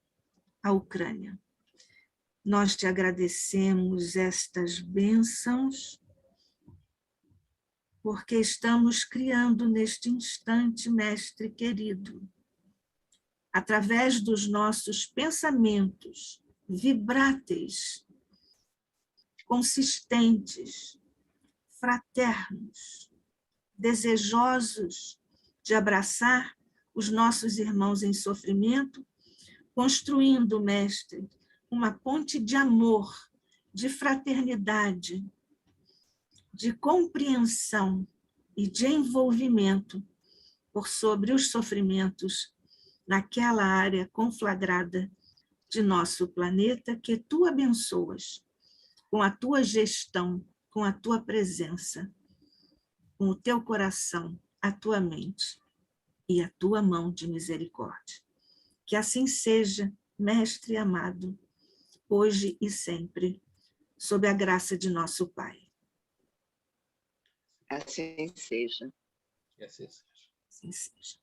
a Ucrânia. Nós te agradecemos estas bênçãos, porque estamos criando neste instante, mestre querido, através dos nossos pensamentos vibráteis, consistentes, fraternos, desejosos de abraçar os nossos irmãos em sofrimento, construindo, mestre, uma ponte de amor, de fraternidade, de compreensão e de envolvimento por sobre os sofrimentos naquela área conflagrada de nosso planeta que tu abençoas com a tua gestão, com a tua presença, com o teu coração, a tua mente e a tua mão de misericórdia. Que assim seja, mestre amado, hoje e sempre, sob a graça de nosso Pai. Assim seja. Que assim seja. Assim seja.